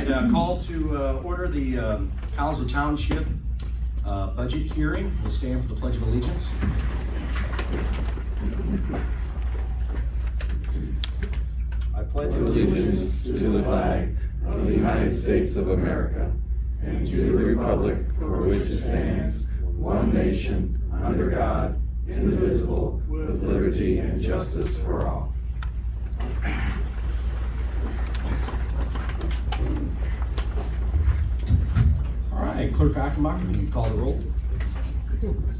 right, call to order the Collinsville Township budget hearing. We'll stand for the Pledge of Allegiance. I pledge allegiance to the flag of the United States of America and to the republic for which it stands, one nation, under God, indivisible, with liberty and justice for all. All right, Clerk Achenbach, can you call the roll?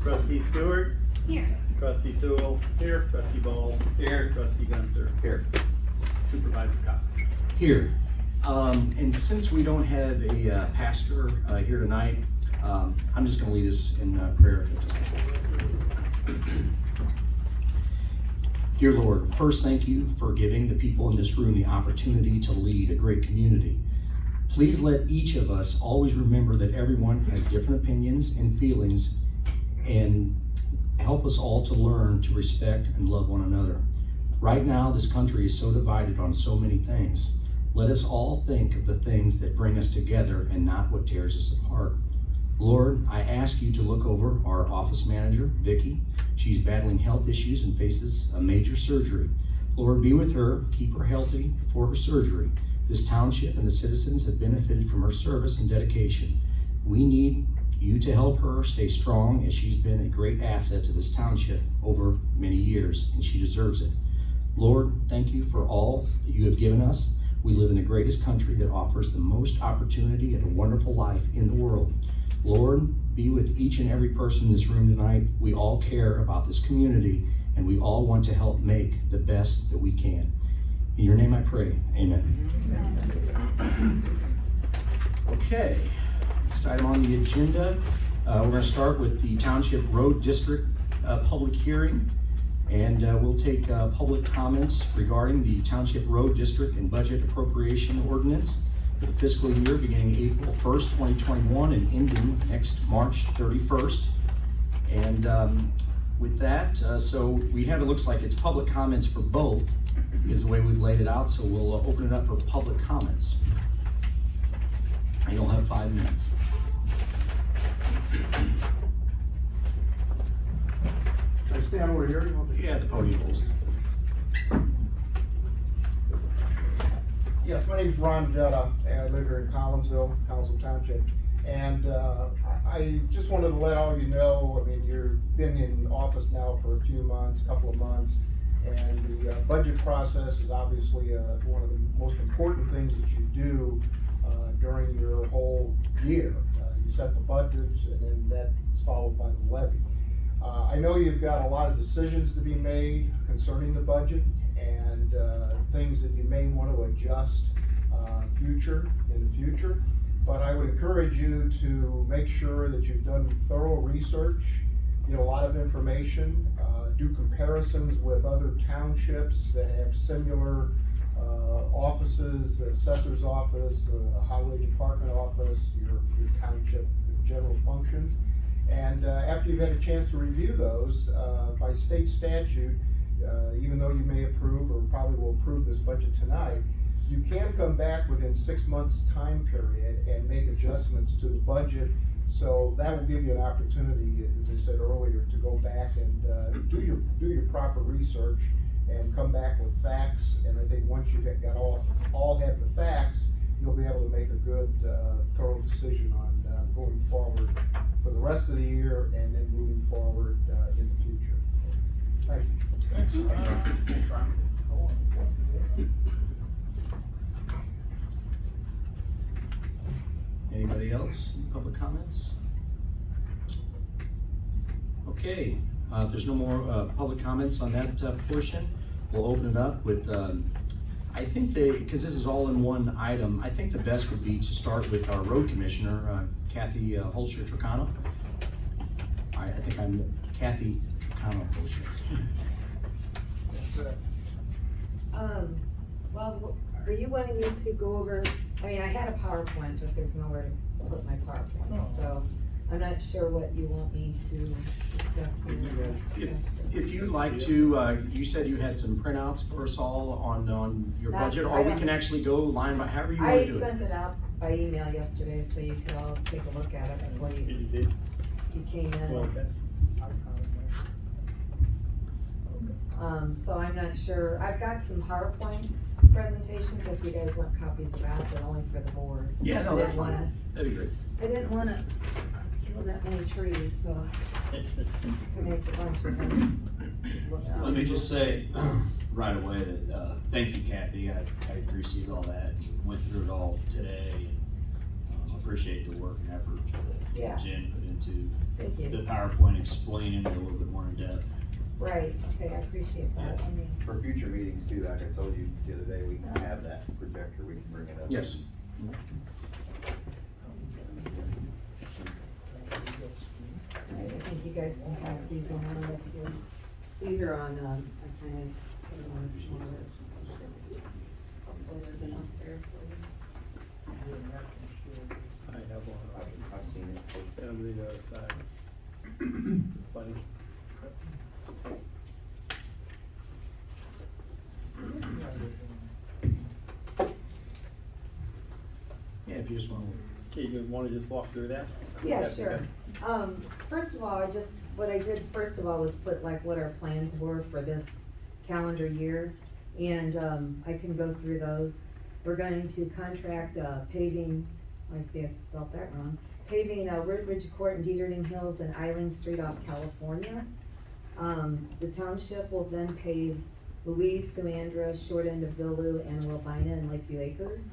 Trustee Stewart? Here. Trustee Sewell? Here. Trustee Ball? Here. Trustee Gunther? Here. Supervisor Cox? Here. And since we don't have a pastor here tonight, I'm just going to lead us in prayer. If it's okay. Dear Lord, first thank you for giving the people in this room the opportunity to lead a great community. Please let each of us always remember that everyone has different opinions and feelings, and help us all to learn to respect and love one another. Right now, this country is so divided on so many things. Let us all think of the things that bring us together and not what tears us apart. Lord, I ask you to look over our office manager, Vicki. She's battling health issues and faces a major surgery. Lord, be with her, keep her healthy for her surgery. This township and the citizens have benefited from her service and dedication. We need you to help her stay strong, as she's been a great asset to this township over many years, and she deserves it. Lord, thank you for all that you have given us. We live in the greatest country that offers the most opportunity and a wonderful life in the world. Lord, be with each and every person in this room tonight. We all care about this community, and we all want to help make the best that we can. In your name I pray, amen. Okay, next item on the agenda, we're going to start with the Township Road District public hearing, and we'll take public comments regarding the Township Road District and Budget Appropriation Ordinance for the fiscal year beginning April 1st, 2021 and ending next March 31st. And with that, so we have, it looks like it's public comments for both, is the way we've laid it out, so we'll open it up for public comments. And you'll have 5 minutes. Can I stand over here? Yeah, the podium holds. Yes, my name's Ron Jetta, and I live here in Collinsville Township. And I just wanted to let all of you know, I mean, you've been in office now for a few months, couple of months, and the budget process is obviously one of the most important things that you do during your whole year. You set the budgets, and then that's followed by the levy. I know you've got a lot of decisions to be made concerning the budget, and things that you may want to adjust in the future. But I would encourage you to make sure that you've done thorough research, get a lot of information, do comparisons with other townships that have similar offices, assessor's office, highway department office, your township general functions. And after you've had a chance to review those, by state statute, even though you may approve or probably will approve this budget tonight, you can come back within 6 months time period and make adjustments to the budget. So that will give you an opportunity, as I said earlier, to go back and do your proper research and come back with facts. And I think once you've got all have the facts, you'll be able to make a good, thorough decision on going forward for the rest of the year and then moving forward in the future. Thank you. Thanks. Anybody else? Public comments? Okay, if there's no more public comments on that portion, we'll open it up with, I think because this is all in one item, I think the best would be to start with our road commissioner, Kathy Holscher-Trocano. I think I'm Kathy Trocano-Holscher. Well, are you wanting me to go over, I mean, I had a PowerPoint, but there's nowhere to put my PowerPoint, so I'm not sure what you want me to discuss here. If you'd like to, you said you had some printouts for us all on your budget, or we can actually go line by, however you want to do it. I sent it out by email yesterday, so you could all take a look at it before Did you you see? came Well, in. that's our comment. So I'm not sure, I've got some PowerPoint presentations, if you guys want copies of that, but only for the board. Yeah, no, that's I didn't wanna- fine. That'd be great. I didn't wanna kill that many trees, so, to make a bunch of them. look Let good. me just say right away that, thank you, Kathy, I received all that, and went through it all today, and appreciate the work and effort Yeah. that Jen put into Thank the you, PowerPoint, explaining it a little bit more in depth. right, okay, I appreciate that, I mean, For future meetings too, like I told you the other day, we can have that projector, we can bring it up. Yes. I think you guys can pass these on up here. These are on, I kinda put them on a smaller. Hopefully there's enough there for you. I have one. I've seen it. It'll be the other side. Funny. Yeah, if you just want Okay, you wanna just walk through that? Yeah, That'd be sure. good. First of all, what I did first of all was put like what our plans were for this calendar year. And, I can go through those. We're going to contract, paving, I see I spelled that wrong. Paving, Woodridge Court and Dieterden Hills and Island Street off California. The township will then pave Louise, Suandra, short end of Villu, and Wilvina and Lakeview Acres.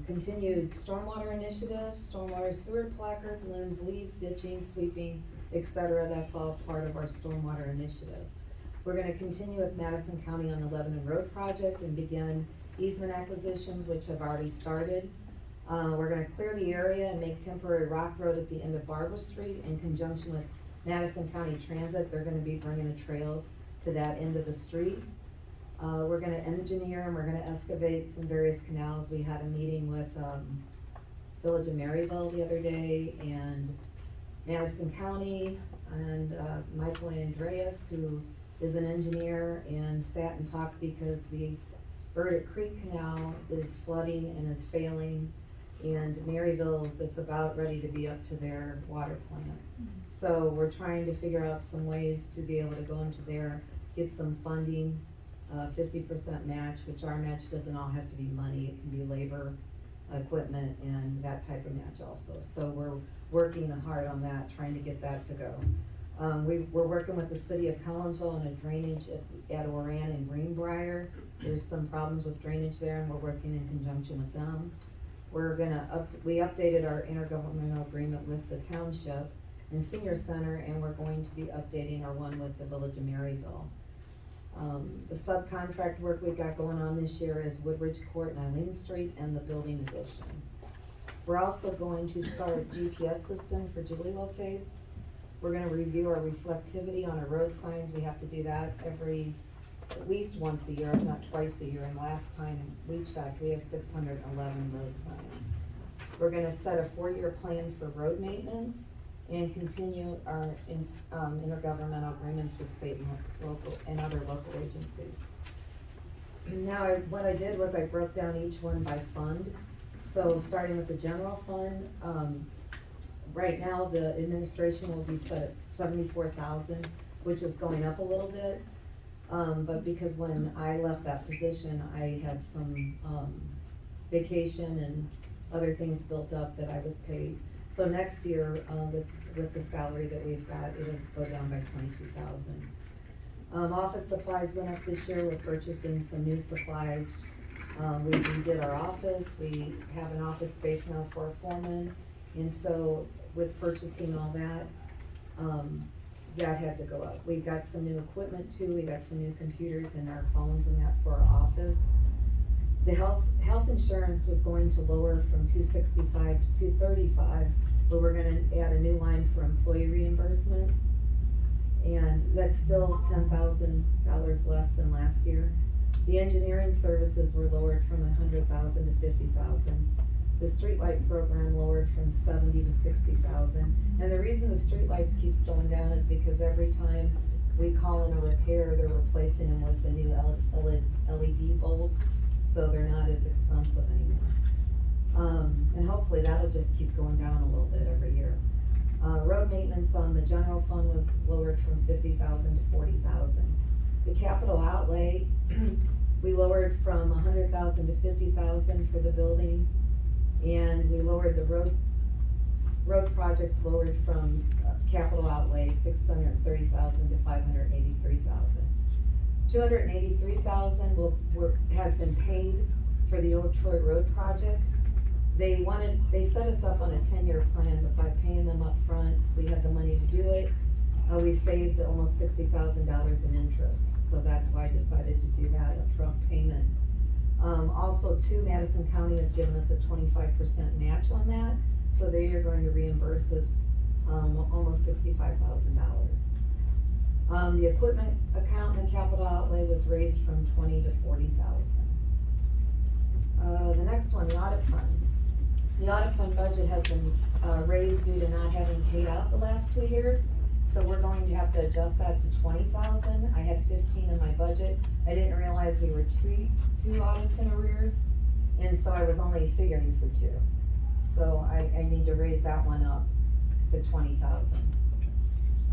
Continued stormwater initiative, stormwater sewer placards, limbs, leaves, ditching, sweeping, etc. That's all part of our stormwater initiative. We're gonna continue with Madison County on the Lebanon Road project and begin easement acquisitions, which have already started. We're gonna clear the area and make temporary rock road at the end of Barbara Street in conjunction with Madison County Transit. They're gonna be bringing a trail to that end of the street. We're gonna engineer and we're gonna excavate some various canals. We had a meeting with, Village of Maryville the other day and Madison County and, Michael Andreas, who is an engineer, and sat and talked because the Burdick Creek Canal is flooding and is failing. And Maryville's, it's about ready to be up to their water plant. So we're trying to figure out some ways to be able to go into there, get some funding, 50% match, which our match doesn't all have to be money, it can be labor, equipment, and that type of match also. So we're working hard on that, trying to get that to go. We're working with the city of Collinsville on a drainage at Oran and Greenbrier. There's some problems with drainage there, and we're working in conjunction with them. We updated our intergovernmental agreement with the township and senior center, and we're going to be updating our one with the Village of Maryville. The subcontract work we got going on this year is Woodridge Court and Eileen Street and the building addition. We're also going to start a GPS system for Julie locates. We're gonna review our reflectivity on our road signs. We have to do that at least once a year, if not twice a year, and last time we checked, we have 611 road signs. We're gonna set a 4-year plan for road maintenance and continue our intergovernmental agreements with state and local and other local agencies. Now, what I did was I broke down each one by fund. So starting with the general fund, right now the administration will be set at 74,000, which is going up a little bit. But because when I left that position, I had some vacation and other things built up that I was paid. So next year, with the salary that we've got, it'll go down by 22,000. Office supplies went up this year. We're purchasing some new supplies. We redid our office. We have an office space now for a foreman. And so with purchasing all that, that had to go up. We got some new equipment too. We got some new computers and our phones and that for our office. The health insurance was going to lower from $265 to $235, but we're gonna add a new line for employee reimbursements. And that's still $10,000 less than last year. The engineering services were lowered from $100,000 to $50,000. The streetlight program lowered from $70,000 to $60,000. And the reason the streetlights keeps going down is because every time we call in a repair, they're replacing them with the new LED bulbs, so they're not as expensive anymore. And hopefully that'll just keep going down a little bit every year. Road maintenance on the general fund was lowered from 50,000 to 40,000. The capital outlay, we lowered from 100,000 to 50,000 for the building. And we lowered the road projects lowered from capital outlay 630,000 to 583,000. 283,000 has been paid for the Old Troy Road project. They set us up on a 10-year plan, but by paying them up front, we had the money to do it. We saved almost $60,000 in interest, so that's why I decided to do that upfront payment. Also, Madison County has given us a 25% match on that, so they are going to reimburse us almost $65,000. The equipment account and capital outlay was raised from 20 to 40,000. The next one, the audit fund. The audit fund budget has been raised due to not having paid out the last 2 years. So we're going to have to adjust that to 20,000. I had 15 in my budget. I didn't realize we were two audits in arrears, and so I was only figuring for 2. So I need to raise that one up to 20,000.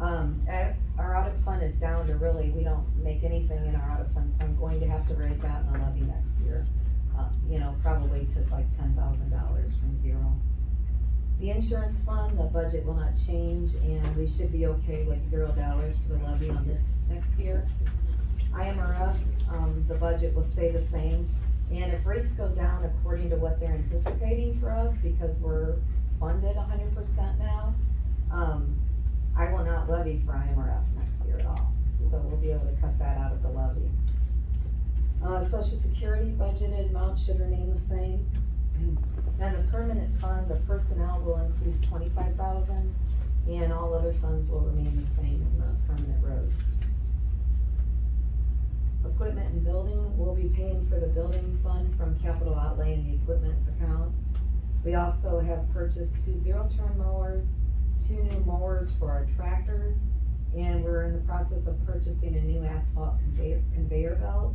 Our audit fund is down to really, we don't make anything in our audit fund, so I'm going to have to raise that in the levy next year. Probably to like $10,000 from 0. The insurance fund, the budget will not change, and we should be okay with $0 for the levy on this next year. IMRF, the budget will stay the same, and if rates go down according to what they're anticipating for us, because we're funded 100% now, I will not levy for IMRF next year at all, so we'll be able to cut that out of the levy. Social Security budgeted amount should remain the same. And the permanent fund, the personnel will increase 25,000, and all other funds will remain the same in the permanent road. Equipment and building, we'll be paying for the building fund from capital outlay in the equipment account. We also have purchased 2 zero-turn mowers, 2 new mowers for our tractors, and we're in the process of purchasing a new asphalt conveyor belt.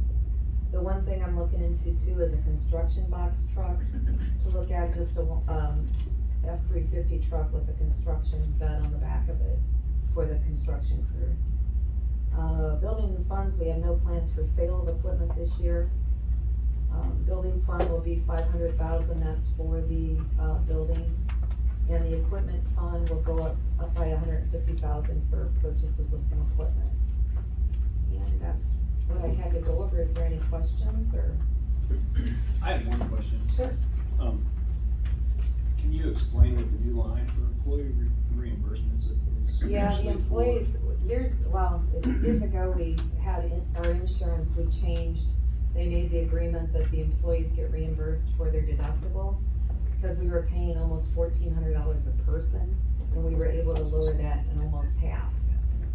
The one thing I'm looking into too is a construction box truck to look at, just a F-350 truck with a construction bed on the back of it for the construction crew. Building funds, we have no plans for sale of equipment this year. Building fund will be 500,000, that's for the building. And the equipment fund will go up by 150,000 for purchases of some equipment. And that's what I had to go over. Is there any questions or? I have one question. Sure. Can you explain what the new line for employee reimbursements is? Yeah, the usually for? employees, years ago, we had our insurance, we changed. They made the agreement that the employees get reimbursed for their deductible, because we were paying almost $1,400 a person, and we were able to lower that in almost half.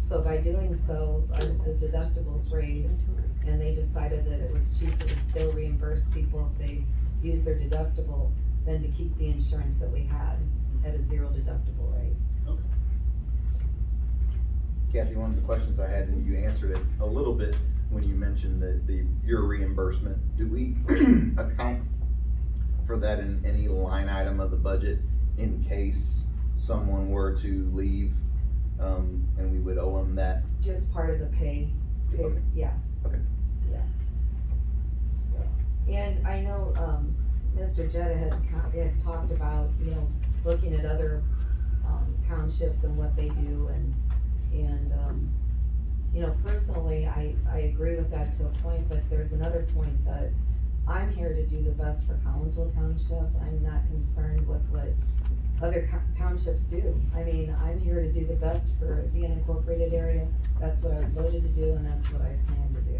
So by doing so, the deductibles raised, and they decided that it was cheaper to still reimburse people if they use their deductible than to keep the insurance that we had at a 0 deductible rate. Okay. Kathy, one of the questions I had, and you answered it a little bit when you mentioned your reimbursement. Do we account for that in any line item of the budget in case someone were to leave, and we would owe them that? Just part of the pay, Okay. yeah. Okay. Yeah. So, and I know, Mr. Jetta had talked about, looking at other, townships and what they do, and personally, I agree with that to a point, but there's another point that I'm here to do the best for Collinsville Township. I'm not concerned with what other townships do. I mean, I'm here to do the best for the unincorporated area. That's what I was voted to do, and that's what I plan to do.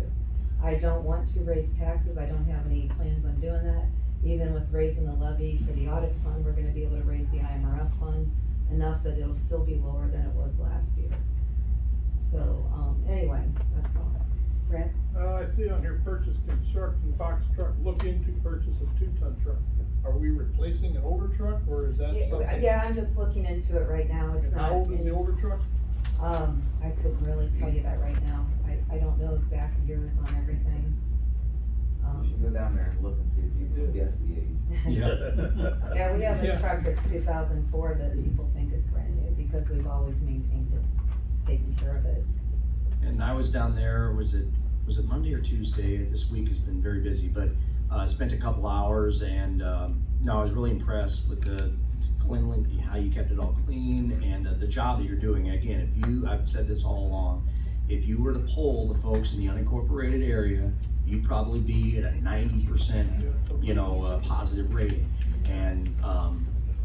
I don't want to raise taxes. I don't have any plans on doing that. Even with raising the levy for the audit fund, we're gonna be able to raise the IMRF fund enough that it'll still be lower than it was last year. So, anyway, that's all. Brad? I see on here, purchase construction box truck, look into purchase of 2-ton truck. Are we replacing an older truck, or is that something? Yeah, I'm just looking into it right now. It's And not. how old is the older truck? I couldn't really tell you that right now. I don't know exact years on everything. You should go down there and look and see if you can guess the age. Yeah, we have Yeah. a truck that's 2004 that people think is brand new because we've always maintained it, taken care of it. And I was down there, was it Monday or Tuesday? This week has been very busy, but spent a couple hours and, no, I was really impressed with the cleanliness, how you kept it all clean and the job that you're doing. And again, I've said this all along, if you were to poll the folks in the unincorporated area, you'd probably be at a 90%, positive rating. And,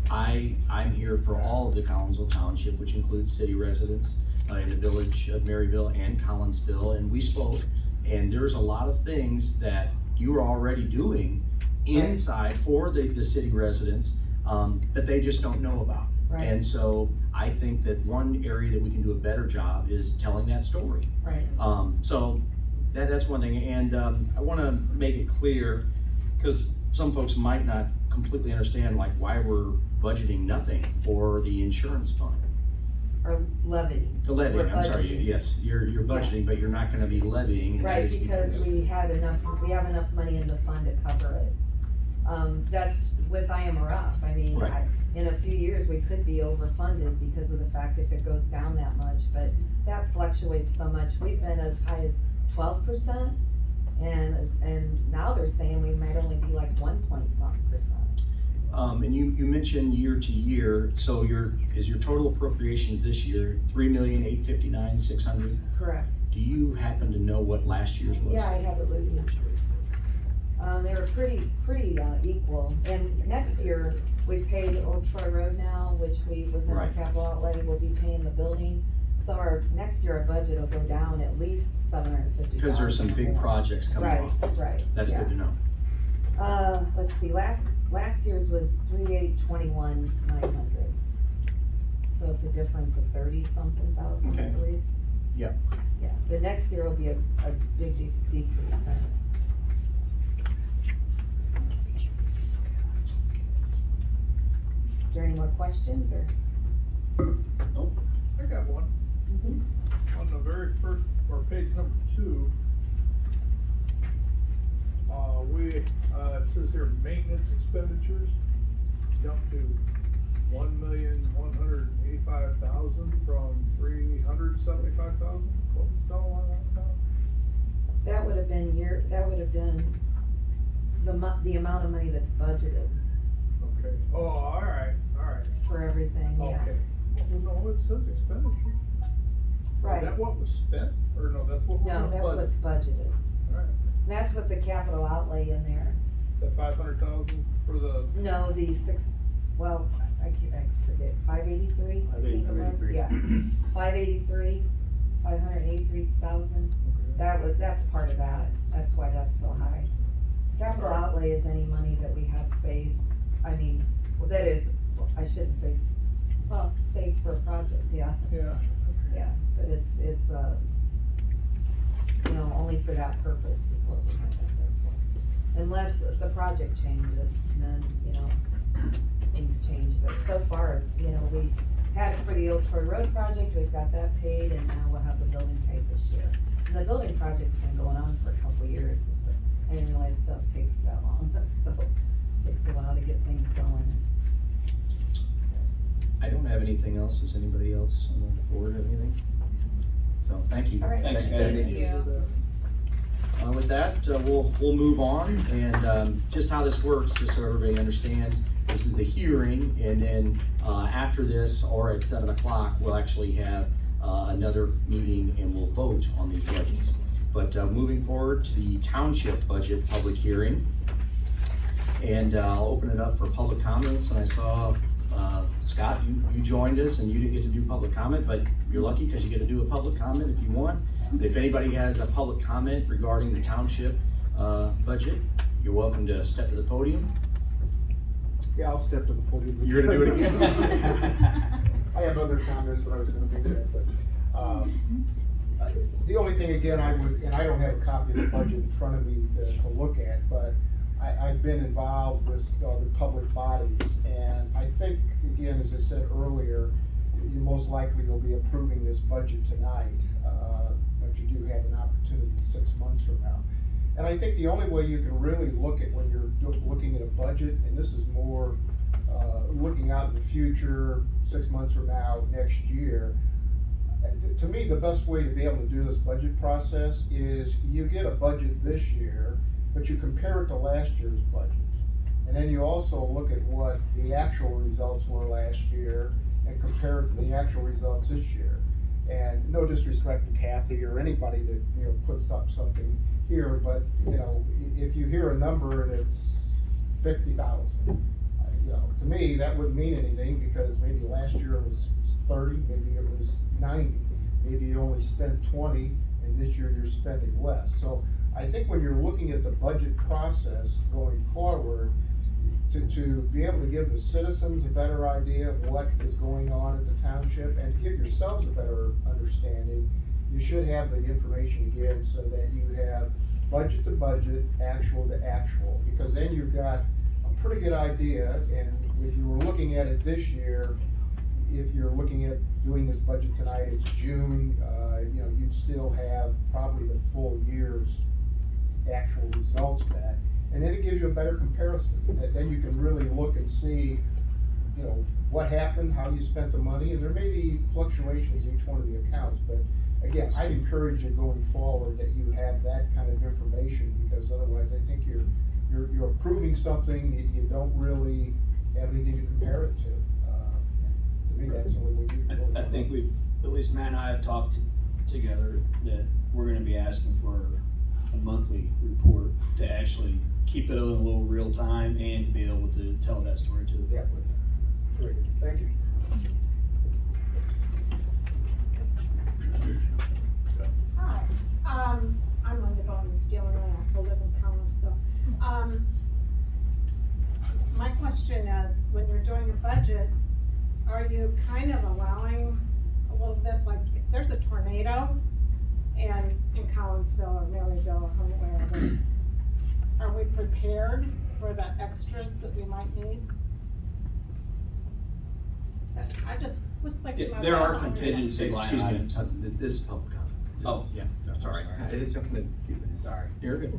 I'm here for all of the Collinsville Township, which includes city residents in the village of Maryville and Collinsville, and we spoke, and there's a lot of things that you are already doing inside for the city residents that they just don't know about. Right. And so I think that one area that we can do a better job is telling that story. Right. So that's one thing, and I want to make it clear, because some folks might not completely understand like why we're budgeting nothing for the insurance fund. Or levying. The levying, We're I'm sorry, budgeting. yes, you're budgeting, but you're not gonna be levying. and that Right, is because we have enough money in the fund to cover it. That's with IMRF, I mean, Right. in a few years, we could be overfunded because of the fact if it goes down that much, but that fluctuates so much. We've been as high as 12%, and now they're saying we might only be like 1.something%. And you mentioned year to year, so is your total appropriations this year $3,859,600? Correct. Do you happen to know what last year's was? Yeah, I have it with me. They were pretty equal, and next year, we paid Old Troy Road now, which was in our Right. capital outlay, we'll be paying the building. So next year, our budget will go down at least $750,000. Because there's some big projects coming Right, off. right. That's yeah. good to know. Let's see, last year's was 3,821,900. So it's a difference of 30-something thousand, I Okay. believe. Yeah. Yeah, the next year will be a big decrease. Is there any more questions, or? I got one. On the very first, or page number 2, it says here, maintenance expenditures jumped to $1,185,000 from $375,000. What was that on that account? That would have been the amount of money that's budgeted Okay, oh, all right, for everything, yeah. okay. Well, no, it says expenditure. Right. Is that what was spent, or no, that's what was No, that's budgeted? what's budgeted. All right, That's what the capital outlay in there. that 500,000 for the, No, the I forget, 583, I think it was, yeah. 583,000. That's part of that. That's why that's so high. Capital outlay is any money that we have saved. I mean, well, that is, I shouldn't say, saved for a project, yeah. yeah. Yeah, but it's, only for that purpose is what we have that there for. Unless the project changes, then, things change, but so far, we had it for the Old Troy Road project, we've got that paid, and now we'll have the building paid this year. And the building project's been going on for a couple of years, and so, I didn't realize stuff takes that long, so it takes a while to get things going. I don't have anything else. Does anybody else on the board have anything? So, thank you. All right. Thanks, Kathy. Kathy. With that, we'll move on, and just how this works, just so everybody understands, this is the hearing, and then after this, or at 7 o'clock, we'll actually have another meeting and we'll vote on these budgets. But moving forward to the township budget public hearing, and I'll open it up for public comments. And I saw Scott, you joined us, and you didn't get to do public comment, but you're lucky because you get to do a public comment if you want. If anybody has a public comment regarding the township budget, you're welcome to step to the podium. Yeah, I'll step to the podium. You're gonna do it again? I have other comments, but I was gonna do that, but, the only thing, again, I don't have a copy of the budget in front of me to look at, but I've been involved with the public bodies, and I think, again, as I said earlier, you most likely will be approving this budget tonight, but you do have an opportunity 6 months from now. And I think the only way you can really look at when you're looking at a budget budget, and this is more, looking out in the future, 6 months from now, next year. To me, the best way to be able to do this budget process is you get a budget this year, but you compare it to last year's budget. And then you also look at what the actual results were last year and compare it to the actual results this year. And no disrespect to Kathy or anybody that, puts up something here, but, if you hear a number and it's 50,000, to me, that wouldn't mean anything, because maybe last year it was 30, maybe it was 90, maybe you only spent 20, and this year you're spending less. So I think when you're looking at the budget process going forward, to be able to give the citizens a better idea of what is going on at the township, and to give yourselves a better understanding, you should have the information again, so that you have budget to budget, actual to actual, because then you've got a pretty good idea. And if you were looking at it this year, if you're looking at doing this budget tonight, it's June, you'd still have probably the full year's actual results back. And then it gives you a better comparison, and then you can really look and see, what happened, how you spent the money, and there may be fluctuations in each one of the accounts, but again, I'd encourage you going forward that you have that kind of information, because otherwise I think you're approving something you don't really have anything to compare it to. To me, that's the only way you can really. I think we've, at least Matt and I have talked together, that we're gonna be asking for a monthly report to actually keep it in a little real time and be able to tell that story to the Yeah. public. Great, thank you. Hi, I'm Linda Bowman, Steel and I also live in Collinsville. My question is, when you're doing a budget, are you kind of allowing a little bit, like, if there's a tornado and in Collinsville or Maryville or wherever, are we prepared for the extras that we might need? I just was thinking about that. There are on your- contingency line Excuse me, items. this is public comment. Oh. Yeah, that's all right. I just don't want to. Sorry. You're good.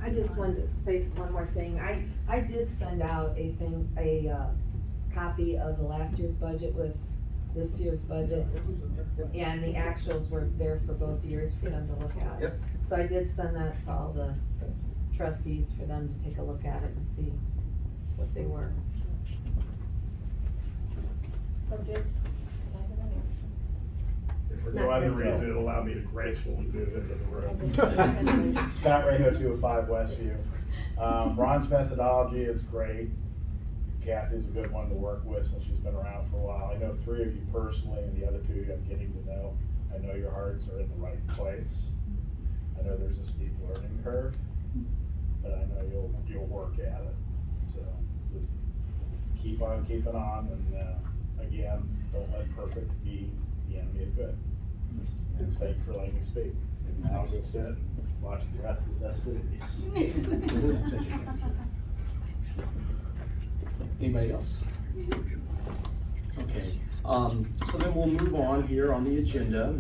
I just wanted to say one more thing. I did send out a copy of the last year's budget with this year's budget. And the actuals were there for both years for them to look at. Yep. So I did send that to all the trustees for them to take a look at it and see what they were. So did, can I get an answer? If for Not no other good. reason, it'll allow me to gracefully move into the room. Scott Rayo, 205 Westview. Ron's methodology is great. Kathy's a good one to work with since she's been around for a while. I know 3 of you personally, and the other 2 I'm getting to know. I know your hearts are in the right place. I know there's a steep learning curve, but I know you'll work at it. So just keep on keeping on, and again, don't let perfect be the enemy of good. And thank you for letting me speak. And now I'll go sit and watch the rest of the festivities. Anybody else? Okay, so then we'll move on here on the agenda.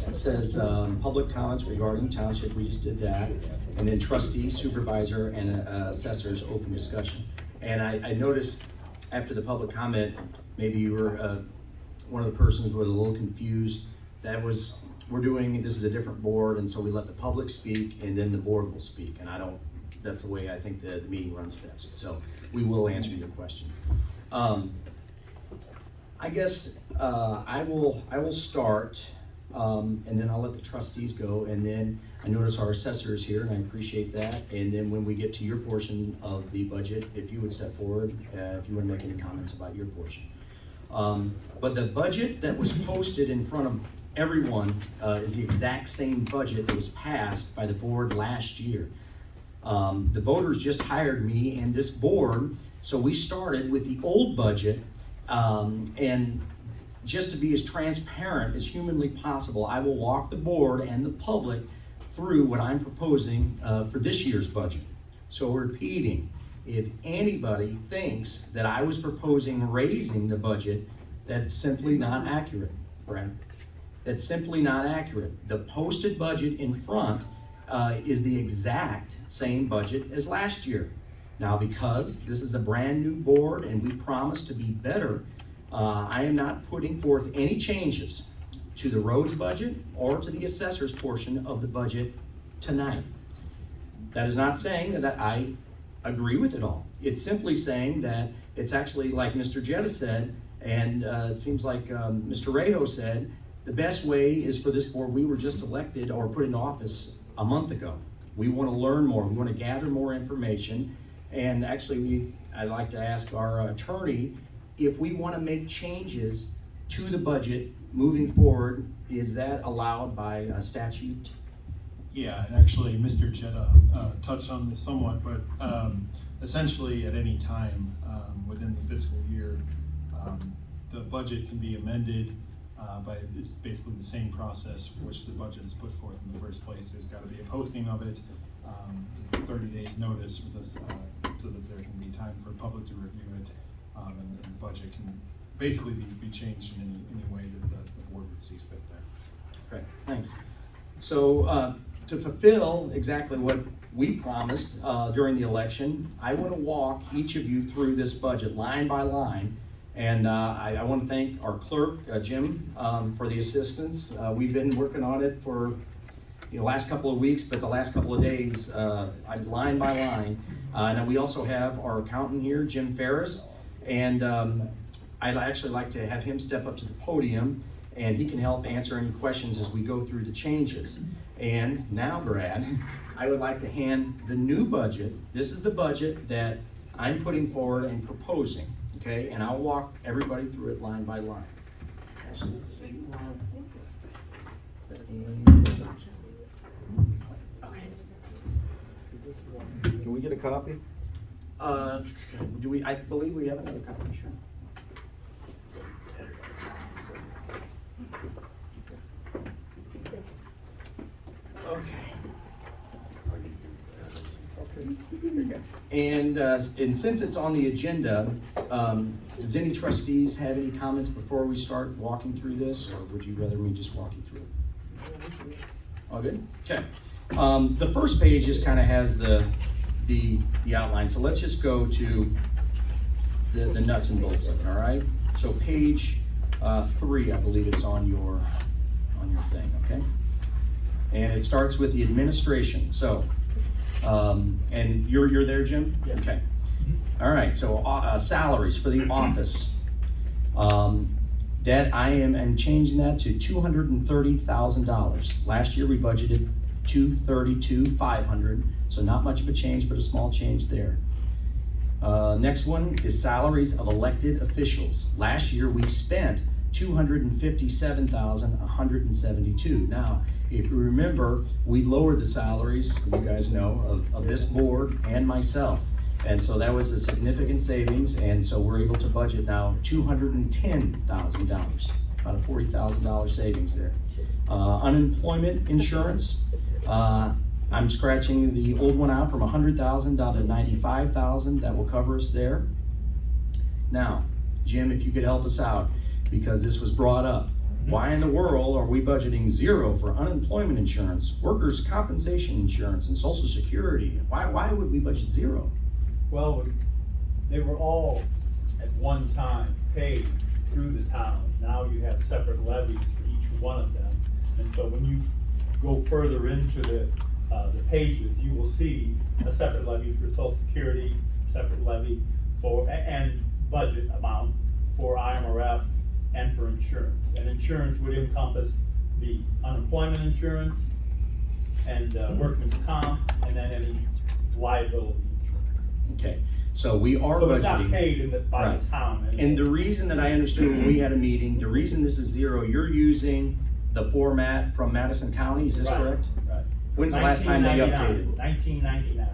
It says, public comments regarding township, we just did that. And then trustee, supervisor, and assessors, open discussion. And I noticed after the public comment, maybe you were, one of the persons was a little confused. That was, this is a different board, and so we let the public speak, and then the board will speak. And that's the way I think the meeting runs best. So we will answer your questions. I guess I will start, and then I'll let the trustees go, and then I notice our assessor is here, and I appreciate that. And then when we get to your portion of the budget, if you would step forward, if you want to make any comments about your portion. But the budget that was posted in front of everyone is the exact same budget that was passed by the board last year. The voters just hired me and this board, so we started with the old budget, and just to be as transparent as humanly possible, I will walk the board and the public through what I'm proposing for this year's budget. So repeating, if anybody thinks that I was proposing raising the budget, that's simply not accurate, Brad. That's simply not accurate. The posted budget in front is the exact same budget as last year. Now, because this is a brand new board and we promise to be better, I am not putting forth any changes to the roads budget or to the assessor's portion of the budget tonight. That is not saying that I agree with it all. It's simply saying that it's actually like Mr. Jetta said, and it seems like Mr. Rejo said, the best way is for this board, we were just elected or put in office a month ago. We want to learn more, we want to gather more information, and actually I'd like to ask our attorney if we want to make changes to the budget moving forward, is that allowed by statute? Yeah, and actually, Mr. Jetta touched on this somewhat, but essentially at any time within the fiscal year, the budget can be amended by, it's basically the same process for which the budget is put forth in the first place. There's got to be a posting of it, 30 days notice with us, so that there can be time for public to review it, and the budget can basically be changed in any way that the board would see fit there. Okay, thanks. So to fulfill exactly what we promised during the election, I want to walk each of you through this budget line by line. And I want to thank our clerk, Jim, for the assistance. We've been working on it for the last couple of weeks, but the last couple of days, line by line. And we also have our accountant here, Jim Ferris. And I'd actually like to have him step up to the podium, and he can help answer any questions as we go through the changes. And now, Brad, I would like to hand the new budget. This is the budget that I'm putting forward and proposing, okay? And I'll walk everybody through it line by line. Okay. Can we get a copy? Do we? I believe we have another copy. Sure. And since it's on the agenda, does any trustees have any comments before we start walking through this, or would you rather me just walk you through it? All good? Okay. The first page just kind of has the outline, so let's just go to the nuts and bolts of it, all right? So page 3, I believe it's on your thing, okay? And it starts with the administration. So, and you're there, Jim? Yeah. Okay. All right, so salaries for the office. That I'm changing that to $230,000. Last year we budgeted $232,500, so not much of a change, but a small change there. Next one is salaries of elected officials. Last year we spent $257,172. Now, if you remember, we lowered the salaries, you guys know, of this board and myself. And so that was a significant savings, and so we're able to budget now $210,000, about a $40,000 savings there. Unemployment insurance, I'm scratching the old one out from $100,000 down to $95,000. That will cover us there. Now, Jim, if you could help us out, because this was brought up. Why in the world are we budgeting zero for unemployment insurance, workers' compensation insurance, and Social Security? Why would we budget zero? Well, they were all at one time paid through the town. Now you have separate levies for each one of them. And so when you go further into the pages, you will see a separate levy for Social Security, separate levy for, and budget amount for IMRF and for insurance. And insurance would encompass the unemployment insurance and workman's comp, and then any liability insurance. Okay, so we are So budgeting. it's not paid by Right. the town. And the reason that I understood when we had a meeting, the reason this is zero, you're using the format from Madison County, is this Right, correct? Right. When's the last time they updated? 1999.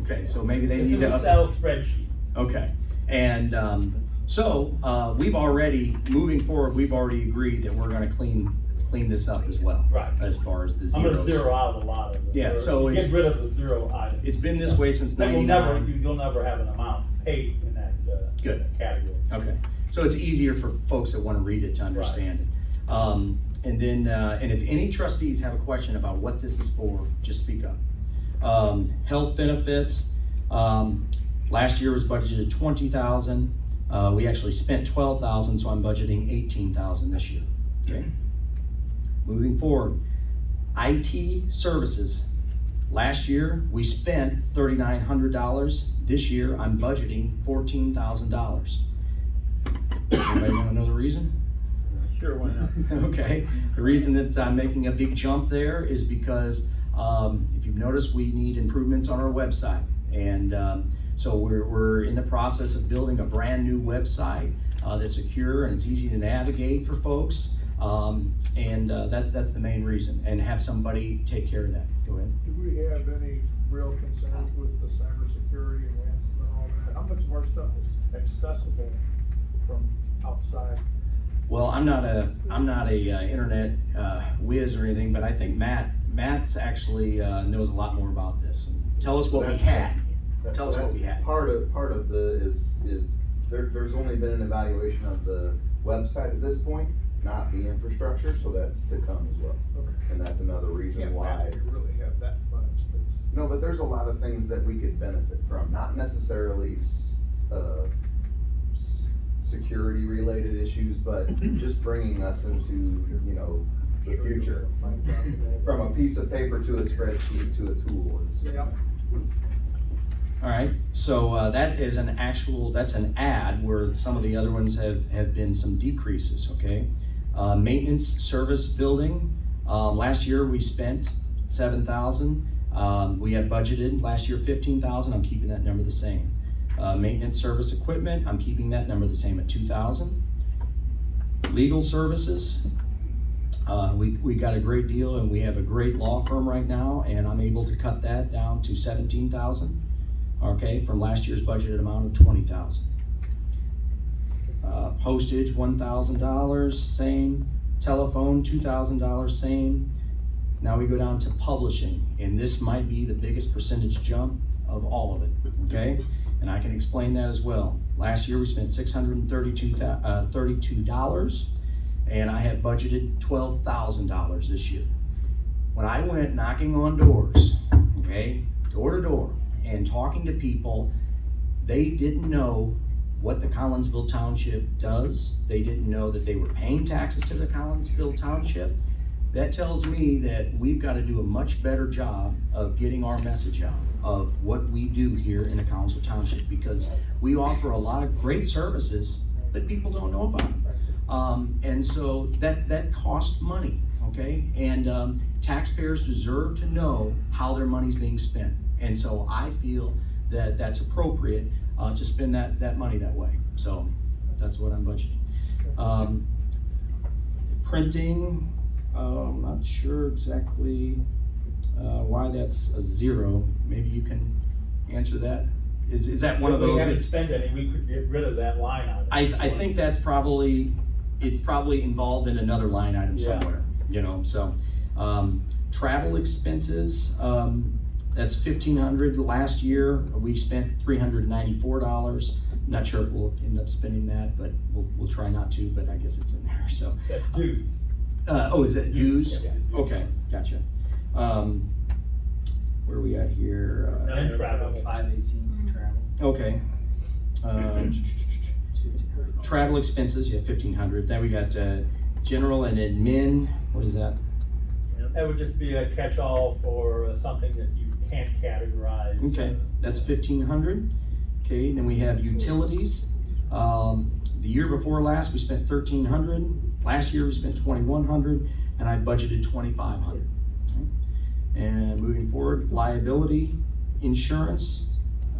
Okay, so maybe they It's need an to Excel update. spreadsheet. Okay, and so we've already, moving forward, we've already agreed that we're gonna clean this up as well. Right. As far as the I'm zeros. gonna zero out a lot of it. Yeah, Or so get it's- rid of the zero item. It's been this way since But '99. you'll never have an amount paid in that Good. category. Okay, so it's easier for folks that wanna read it to understand it. And then, and if any trustees have a question about what this is for, just speak up. Health benefits, last year was budgeted 20,000. We actually spent 12,000, so I'm budgeting 18,000 this year, okay? Moving forward, IT services. Last year, we spent $3,900. This year, I'm budgeting $14,000. Anybody wanna know the reason? Sure, why not? Okay, the reason that I'm making a big jump there is because if you've noticed, we need improvements on our website. And so we're in the process of building a brand new website that's secure and it's easy to navigate for folks. That's the main reason, and have somebody take care of that. Go ahead. Do we have any real concerns with the cybersecurity and ransom and all that? How much of our stuff is accessible from outside? Well, I'm not a internet whiz or anything, but I think Matt's actually knows a lot more about this. Tell us what we had. Tell us what we had. Part of the is there's only been an evaluation of the website at this point, not the infrastructure, so that's to come as well. Okay. And that's another reason Can't why. imagine you really have that much. That's, No, but there's a lot of things that we could benefit from, not necessarily security related issues, but just bringing us into, you know, the future. From a piece of paper to a spreadsheet to a tool is. yeah. All right, so that is that's an ad where some of the other ones have been some decreases, okay? Maintenance service building, last year we spent 7,000. We had budgeted last year 15,000, I'm keeping that number the same. Maintenance service equipment, I'm keeping that number the same at 2,000. Legal services, we got a great deal and we have a great law firm right now, and I'm able to cut that down to 17,000. Okay, from last year's budgeted amount of 20,000. Postage, $1,000, same. Telephone, $2,000, same. Now we go down to publishing, and this might be the biggest percentage jump of all of it, okay? And I can explain that as well. Last year we spent $632, and I have budgeted $12,000 this year. When I went knocking on doors, okay, door to door, and talking to people, they didn't know what the Collinsville Township does. They didn't know that they were paying taxes to the Collinsville Township. That tells me that we've got to do a much better job of getting our message out of what we do here in the Collinsville Township, because we offer a lot of great services that people don't know about. And so that costs money, okay? And taxpayers deserve to know how their money's being spent. And so I feel that that's appropriate to spend that money that way. So that's what I'm budgeting. Printing, I'm not sure exactly why that's a 0. Maybe you can answer that. Is that one of those? We haven't spent any, we could get rid of that line item. I think that's probably involved in another line item Yeah. somewhere, you know, so. Travel expenses, that's $1,500. Last year, we spent $394. Not sure if we'll end up spending that, but we'll try not to, but I guess it's in there, so. That's dues. Oh, is it dues? Yeah. Okay, gotcha. Where are we at here? And travel. 518 travel. Okay. Travel expenses, yeah, $1,500. Then we got general and admin. What is that? That would just be a catch-all for something that you can't categorize. Okay, that's $1,500. Okay, then we have utilities. The year before last, we spent $1,300. Last year, we spent $2,100, and I budgeted $2,500. Okay. And moving forward, liability insurance.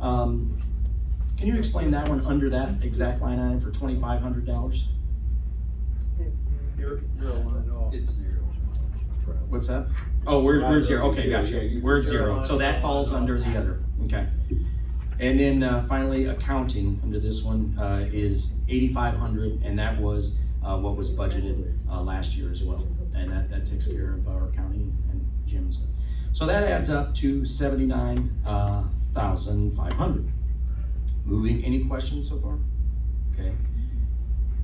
Can you explain that one under that exact line item for $2,500? You're a line off. It's 0. What's that? Oh, we're at 0. Okay, gotcha. We're at 0. So that falls under the other. Okay. And then finally, accounting under this one is $8,500, and that was what was budgeted last year as well. And that takes care of our accounting and gym and stuff. So that adds up to $79,500. Moving, any questions so far? Okay.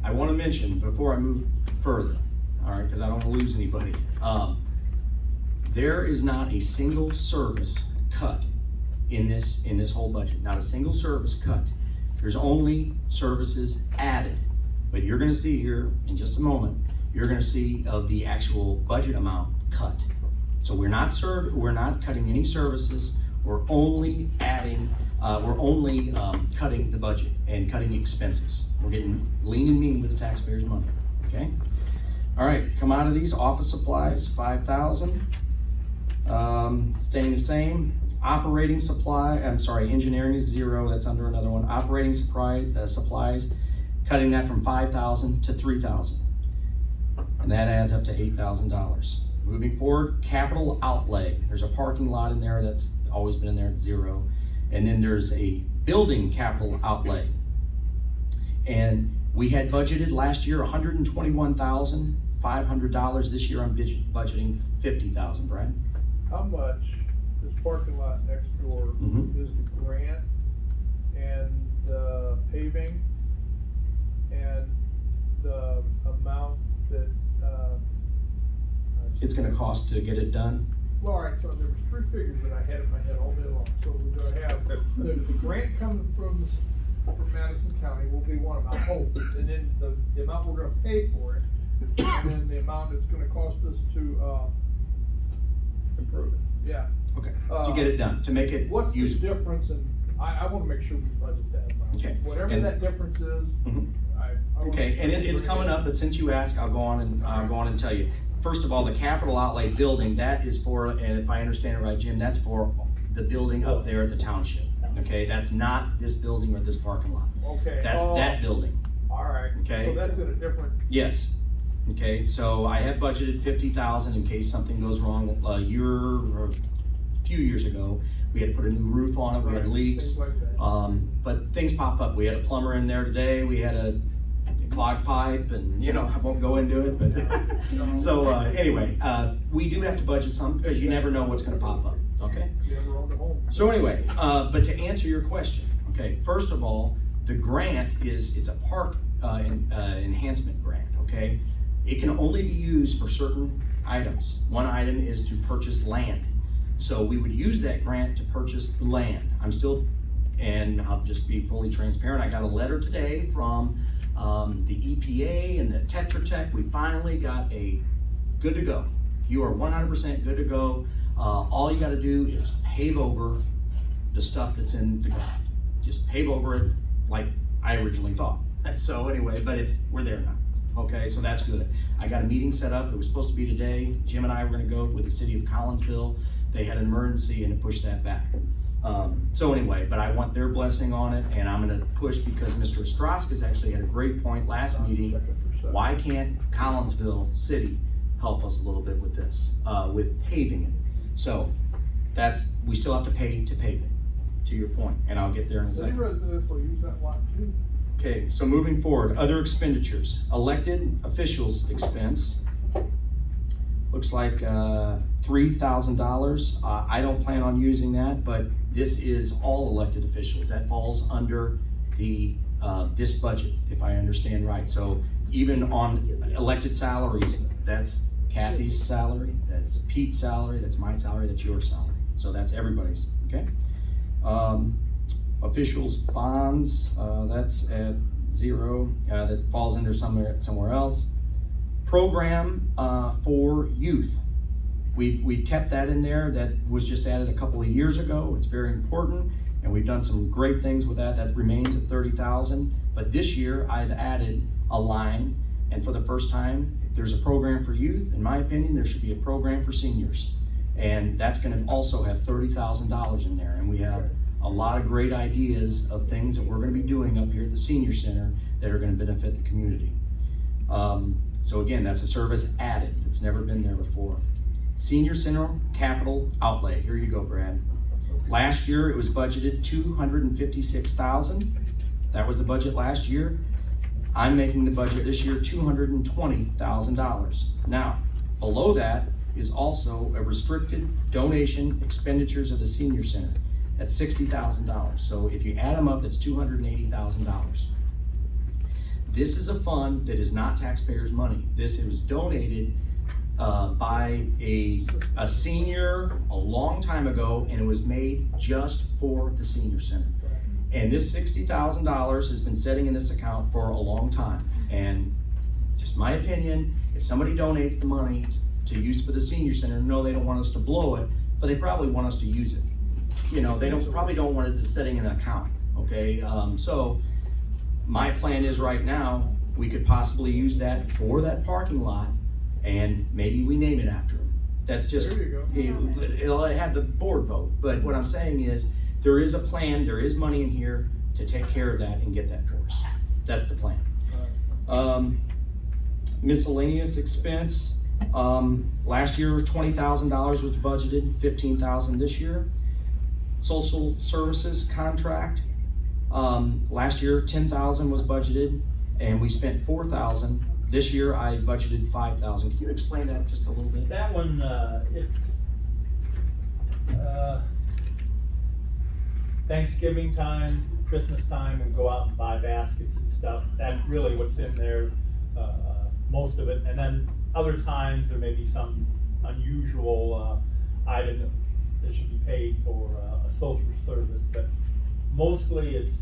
I want to mention before I move further, all right, because I don't want to lose anybody. There is not a single service cut in this whole budget, not a single service cut. There's only services added. But you're gonna see here in just a moment, you're gonna see of the actual budget amount cut. So we're not cutting any services, we're only adding, cutting the budget and cutting expenses. We're getting lean and mean with the taxpayers' money, okay? All right, commodities, office supplies, 5,000. Staying the same. Operating engineering is 0, that's under another one. Operating supplies, cutting that from 5,000 to 3,000. And that adds up to $8,000. Moving forward, capital outlay. There's a parking lot in there that's always been in there, it's 0. And then there's a building capital outlay. And we had budgeted last year $121,500. This year I'm budgeting $50,000, Brad. How much this parking lot next door is the grant and the paving and the amount that, It's gonna cost to get it done? well, all right, so there was 3 figures that I had in my head all day long. So we're gonna have the grant coming from Madison County will be one amount, and then the amount we're gonna pay for it, and then the amount it's gonna cost us to, improve it, yeah. Okay, to get it done, to make it What's the usable. difference, and I wanna make sure we budget that amount. Okay, Whatever and- that difference is, Mhm. I wanna Okay, make and sure we it's bring coming it. up, but since you asked, I'll go on and tell you. First of all, the capital outlay building, that is for, and if I understand it right, Jim, that's for the building up there at the township. Okay, that's not this building or this parking lot. Okay. That's that building. All right, Okay. so that's in a different, Yes. Okay, so I have budgeted 50,000 in case something goes wrong. A few years ago, we had to put a new roof on it, we had Right, leaks. things like that. But things pop up. We had a plumber in there today, we had a clogged pipe, and I won't go into it, but so anyway, we do have to budget some because you never know what's gonna pop up, okay? you ever owned a home. So anyway, but to answer your question, okay, first of all, the grant it's a park enhancement grant, okay? It can only be used for certain items. One item is to purchase land. So we would use that grant to purchase the land. And I'll just be fully transparent, I got a letter today from the EPA and the Tetra Tech. We finally got good to go. You are 100% good to go. All you gotta do is pave over the stuff that's in the ground. Just pave over it like I originally thought. So anyway, but we're there now. Okay, so that's good. I got a meeting set up. It was supposed to be today. Jim and I were gonna go with the city of Collinsville. They had an emergency and it pushed that back. So anyway, but I want their blessing on it, and I'm gonna push because Mr. Ostrowskis actually had a great point last meeting. Why can't Collinsville City help us a little bit with this, with paving it? So we still have to pay to pave it, to your point, and I'll get there in a City second. residents will use that lot too. Okay, so moving forward, other expenditures, elected officials expense. Looks like $3,000. I don't plan on using that, but this is all elected officials. That falls under this budget, if I understand right. So even on elected salaries, that's Kathy's salary, that's Pete's salary, that's my salary, that's your salary. So that's everybody's, okay? Officials bonds, that's at 0. That falls under somewhere else. Program for youth. We've kept that in there. That was just added a couple of years ago. It's very important, and we've done some great things with that. That remains at 30,000. But this year I've added a line, and for the first time, if there's a program for youth, in my opinion, there should be a program for seniors, and that's going to also have $30,000 in there. And we have a lot of great ideas of things that we're going to be doing up here at the senior center that are going to benefit the community. So again, that's a service added. It's never been there before. Senior Center capital outlay. Here you go, Brad. Last year it was budgeted $256,000. That was the budget last year. I'm making the budget this year $220,000. Now, below that is also a restricted donation expenditures of the Senior Center at $60,000. So if you add them up, it's $280,000. This is a fund that is not taxpayers' money. This was donated by a senior a long time ago, and it was made just for the senior center. And this $60,000 has been sitting in this account for a long time. And just my opinion, if somebody donates the money to use for the senior center, no, they don't want us to blow it, but they probably want us to use it. You know, they probably don't want it just sitting in an account, okay? So my plan is right now, we could possibly use that for that parking lot, and maybe we name it after him. That's just, There you go. it'll have the board vote. But what I'm saying is, there is a plan, there is money in here to take care of that and get that for us. That's the plan. Miscellaneous expense, last year $20,000 was budgeted, $15,000 this year. Social services contract, last year $10,000 was budgeted, and we spent $4,000. This year I budgeted $5,000. Can you explain that just a little bit? That one, Thanksgiving time, Christmas time, we go out and buy baskets and stuff. That's really what's in there, most of it. And then other times, there may be some unusual item that should be paid for a social service, but mostly it's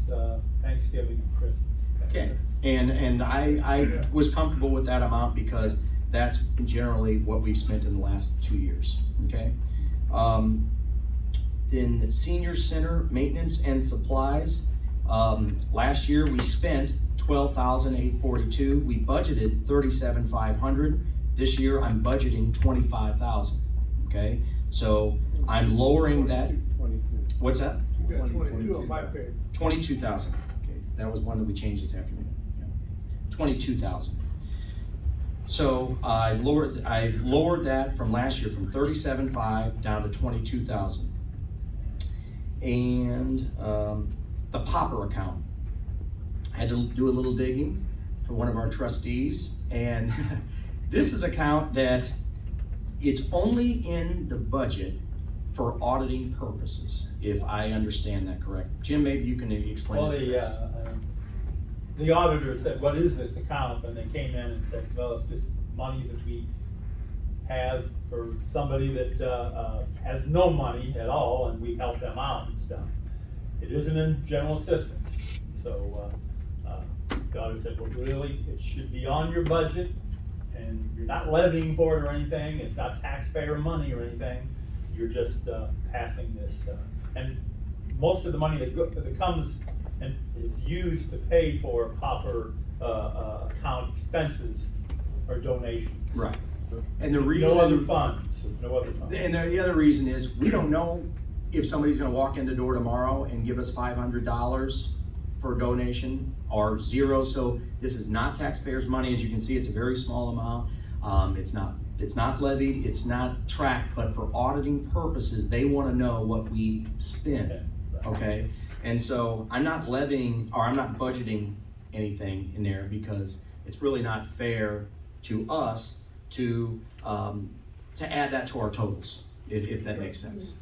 Thanksgiving and Christmas. Okay, and I was comfortable with that amount because that's generally what we've spent in the last 2 years, okay? Then senior center maintenance and supplies, last year we spent $12,842. We budgeted $37,500. This year I'm budgeting $25,000, okay? So I'm lowering that. What's that? You got 22 on my page. 22,000. Okay, that was one that we changed this afternoon. Yeah. 22,000. So I've lowered that from last year from 37.5 down to 22,000. And the popper account, I had to do a little digging for one of our trustees, and this is an account that it's only in the budget for auditing purposes, if I understand that correct. Jim, maybe you can explain. Well, it. the auditor said, what is this account? And they came in and said, well, it's just money that we have for somebody that has no money at all, and we help them out and stuff. It isn't in general assistance. So the auditor said, well, really, it should be on your budget, and you're not levying for it or anything. It's not taxpayer money or anything. You're just passing this. And most of the money that comes and is used to pay for popper account expenses are donations. Right. And the reason, no other funds. And the other reason is we don't know if somebody's going to walk in the door tomorrow and give us $500 for a donation or zero. So this is not taxpayers' money. As you can see, it's a very small amount. It's not levied. It's not tracked. But for auditing purposes, they want to know what we spend. Okay. And so I'm not levying or I'm not budgeting anything in there because it's really not fair to us to add that to our totals, if that makes sense.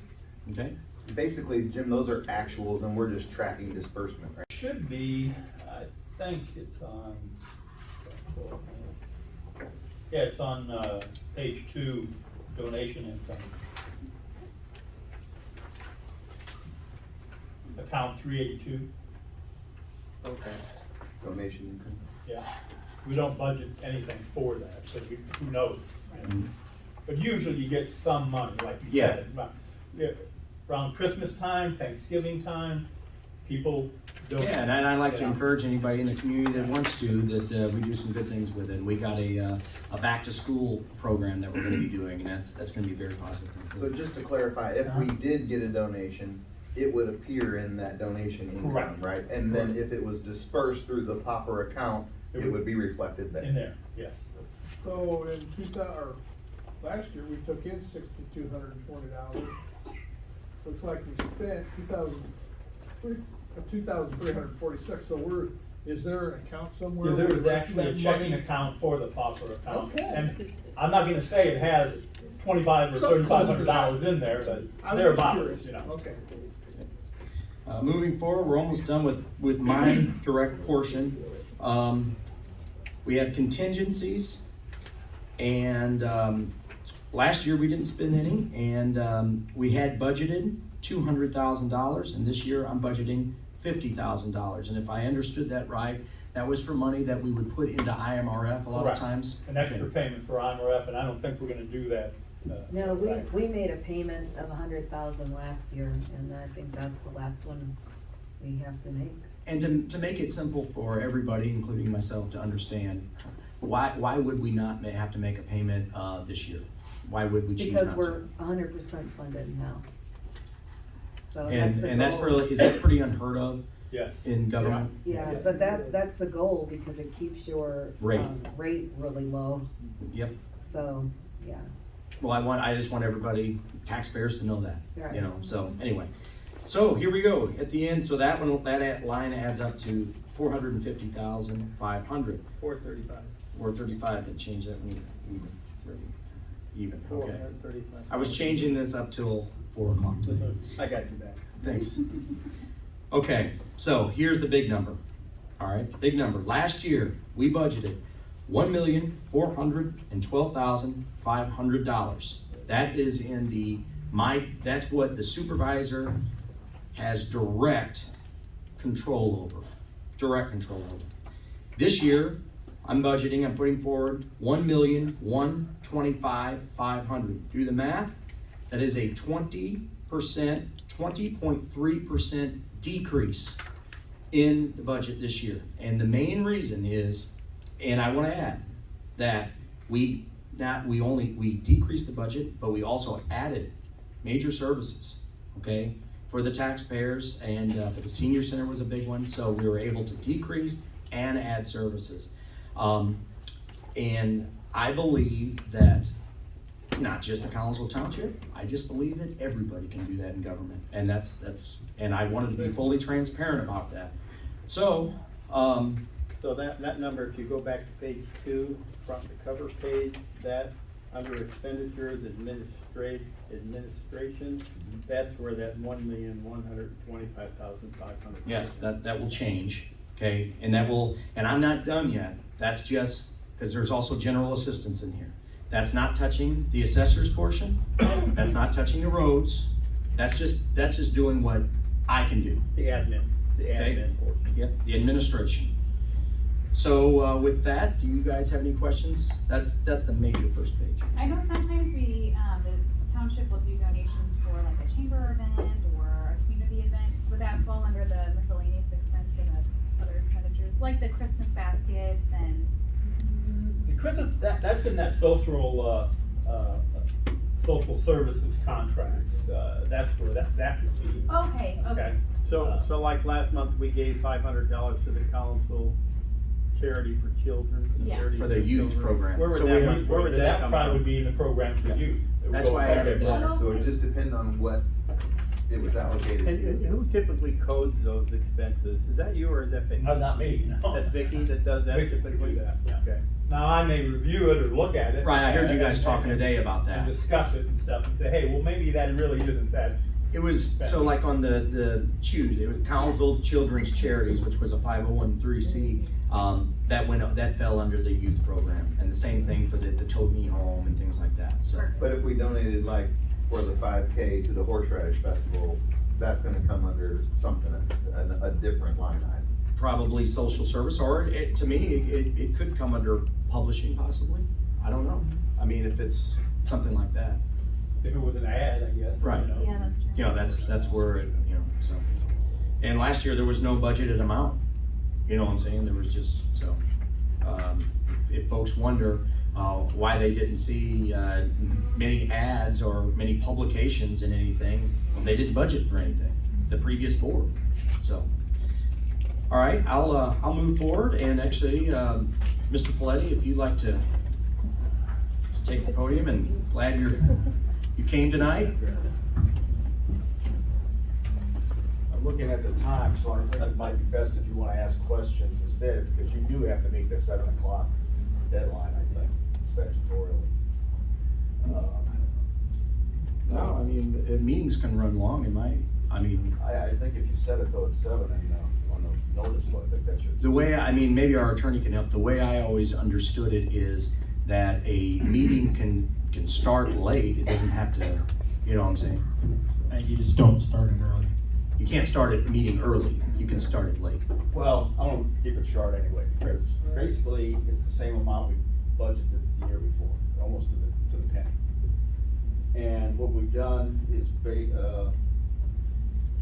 Okay? Basically, Jim, those are actuals and we're just tracking disbursement, right? Should be, I think it's on, yeah, it's on page 2, donation income. Account 382. Okay. Donation income. Yeah, we don't budget anything for that, so who knows? But usually you get some money, like you said. Around Christmas time, Thanksgiving time, people donate. Yeah, and I'd like to encourage anybody in the community that wants to, that we do some good things with it. We got a back to school program that we're going to be doing, and that's going to be very positive. So just to clarify, if we did get a donation, it would appear in that donation income, Correct. right? And then if it was dispersed through the popper account, it would be reflected there. In there, yes. So in last year, we took in $6,220. Looks like we spent $2,346. So is there an account somewhere? Yeah, there where was the rest of actually a that checking money- account for the popper account. Okay. And I'm not gonna say it has $2,500 or Something close to $3,500 in there, but I was just thereabouts, curious. you know. Okay. Moving forward, we're almost done with my direct portion. We have contingencies, and last year we didn't spend any, and we had budgeted $200,000, and this year I'm budgeting $50,000. And if I understood that right, that was for money that we would put into IMRF a lot of Correct. times. An extra payment for IMRF, and I don't think we're gonna do that. No, right. we made a payment of 100,000 last year, and I think that's the last one we have to make. And to make it simple for everybody, including myself, to understand, why would we not have to make a payment this year? Why would we choose not to? Because we're 100% funded now. So And, that's the and that's goal. really, is that pretty unheard of Yes. in government? Yeah, Yes, but it is. that's the goal, because it keeps your Rate. rate really low, Yep. so, yeah. Well, I just want everybody, taxpayers, to know that, Right. you know, so, anyway. So, here we go, at the end, so that one, that line adds up to $450,500. 435. 435, didn't change that one even, okay. 435. I was changing this up till 4 o'clock today. I got you back. Thanks. Okay, so here's the big number. All right, big number. Last year, we budgeted $1,412,500. That is in the, that's what the supervisor has direct control over. Direct control over. This year, I'm putting forward $1,125,500. Do the math. That is a 20.3% decrease in the budget this year. And the main reason is, and I want to add that we decreased the budget, but we also added major services, okay, for the taxpayers, and for the senior center was a big one. So we were able to decrease and add services. And I believe that not just the Collinsville Township, I just believe that everybody can do that in government. And and I wanted to be fully transparent about that. So, So that number, if you go back to page 2, front the cover page, that under expenditures, administration, that's where that 1,125,500. yes, that will change, okay? And I'm not done yet. That's just, because there's also general assistance in here. That's not touching the assessor's portion. That's not touching the roads. That's just doing what I can do. The admin, it's the Okay. admin portion. Yep, the administration. So with that, do you guys have any questions? That's the major first page. I know sometimes the township will do donations for like a chamber event or a community event. Would that fall under the miscellaneous expense for the other expenditures, like the Christmas baskets and? The Christmas, that's in that social services contracts, that's where that would be. Okay, okay. So like last month, we gave $500 to the Collinsville Charity for Children. Yeah. Charity For the youth Children. program. Where would So that we- money- where would that come probably would from? be in the program for Yeah. youth. It would That's go why I back added to that. So it just depends on what it was allocated And to. who typically codes those expenses? Is that you or is that Vicky? Not me, no. That's Vicky that does that Vicky typically? do that, yeah. Okay. Now, I may review it or look at it. Right, I heard you guys and- talking today about that. And discuss it and stuff, and say, hey, well, maybe that really isn't that. It was, so like on the choose, it was Collinsville Children's Charities, which was a 501(c), that fell under the youth program. And the same thing for the Tote Me Home and things like that, so. But if we donated like for the 5K to the Horseradish Festival, that's gonna come under something, a different line item. Probably social service, or to me, it could come under publishing possibly. I don't know. I mean, if it's something like that. If it was an ad, I guess. Right. You know. Yeah, that's true. You know, that's where, so. And last year, there was no budgeted amount. You know what I'm saying? There was just, so. If folks wonder why they didn't see many ads or many publications in anything, well, they didn't budget for anything, the previous board, so. All right, I'll move forward, and actually, Mr. Paletti, if you'd like to take the podium, and glad you came tonight. I'm looking at the time, so I think it might be best if you wanna ask questions instead, because you do have to meet the 7 o'clock deadline, I think, statutorily. No, I mean, meetings can run long in my I mean, I think if you said it though, it's 7 and, on the notice, so I think that should. the way, I mean, maybe our attorney can help, the way I always understood it is that a meeting can start late, it doesn't have to, you know what I'm saying? You just don't start it early. You can't start a meeting early, you can start it late. Well, I'm gonna keep it short anyway, because basically, it's the same amount we budgeted the year before, almost to the penny. And what we've done is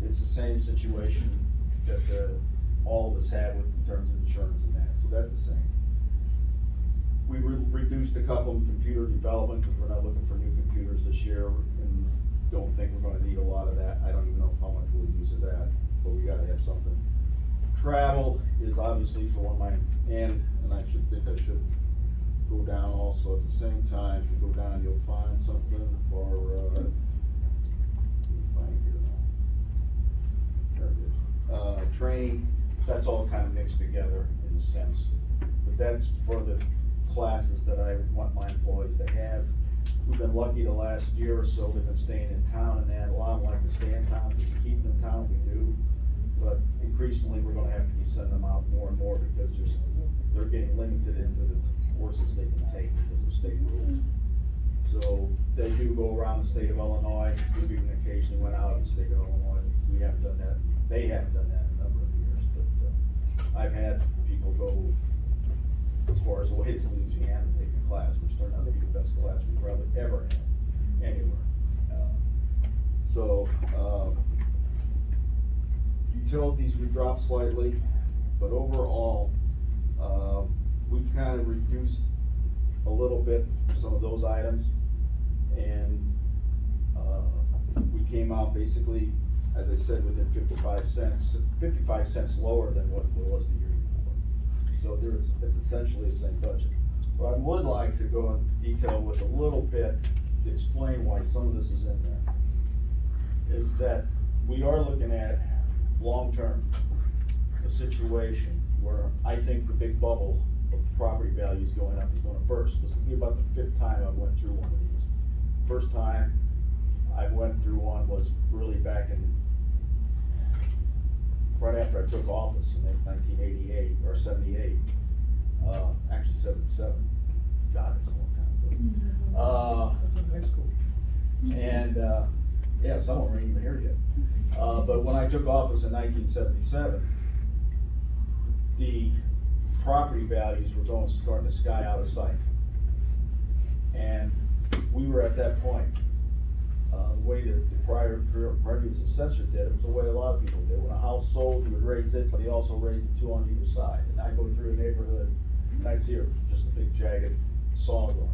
it's the same situation that, all of us have with in terms of insurance and that, so that's the same. We reduced a couple in computer development, because we're not looking for new computers this year, and don't think we're gonna need a lot of that. I don't even know how much we'll use of that, but we gotta have something. Travel is obviously for one of my, and I should go down also at the same time. If you go down, you'll find something for, let me find here now. There it is. Train, that's all kind of mixed together in a sense. But that's for the classes that I want my employees to have. We've been lucky the last year or so, they've been staying in town, and they had a lot of them like to stay in town. If we can keep them in town, we do. But increasingly, we're gonna have to be sending them out more and more, because they're getting limited into the courses they can take because of state rules. So they do go around the state of Illinois. We've even occasionally went out of the state of Illinois. We haven't done that. They haven't done that in a number of years, but I've had people go as far as away as Louisiana to take a class, which turned out to be the best class we've probably ever had anywhere. Utilities we dropped slightly, but overall, we've kind of reduced a little bit some of those items, and we came out basically, as I said, within 55 cents lower than what it was the year before. So it's essentially the same budget. But I would like to go in detail with a little bit to explain why some of this is in there. Is that we are looking at long-term, a situation where I think the big bubble of property values going up is gonna burst. This will be about the 5th time I went through one of these. First time I went through one was really back in, right after I took office in 1988 or 78, actually 77. God, it's a long time ago. High school. And, yeah, some of them weren't even here yet. But when I took office in 1977, the property values were starting to sky out of sight. And we were at that point. The way that the previous assessor did it was the way a lot of people did. When a house sold, he would raise it, but he also raised the 2 on either side. And I'd go through a neighborhood, and I'd see just a big jagged saw going.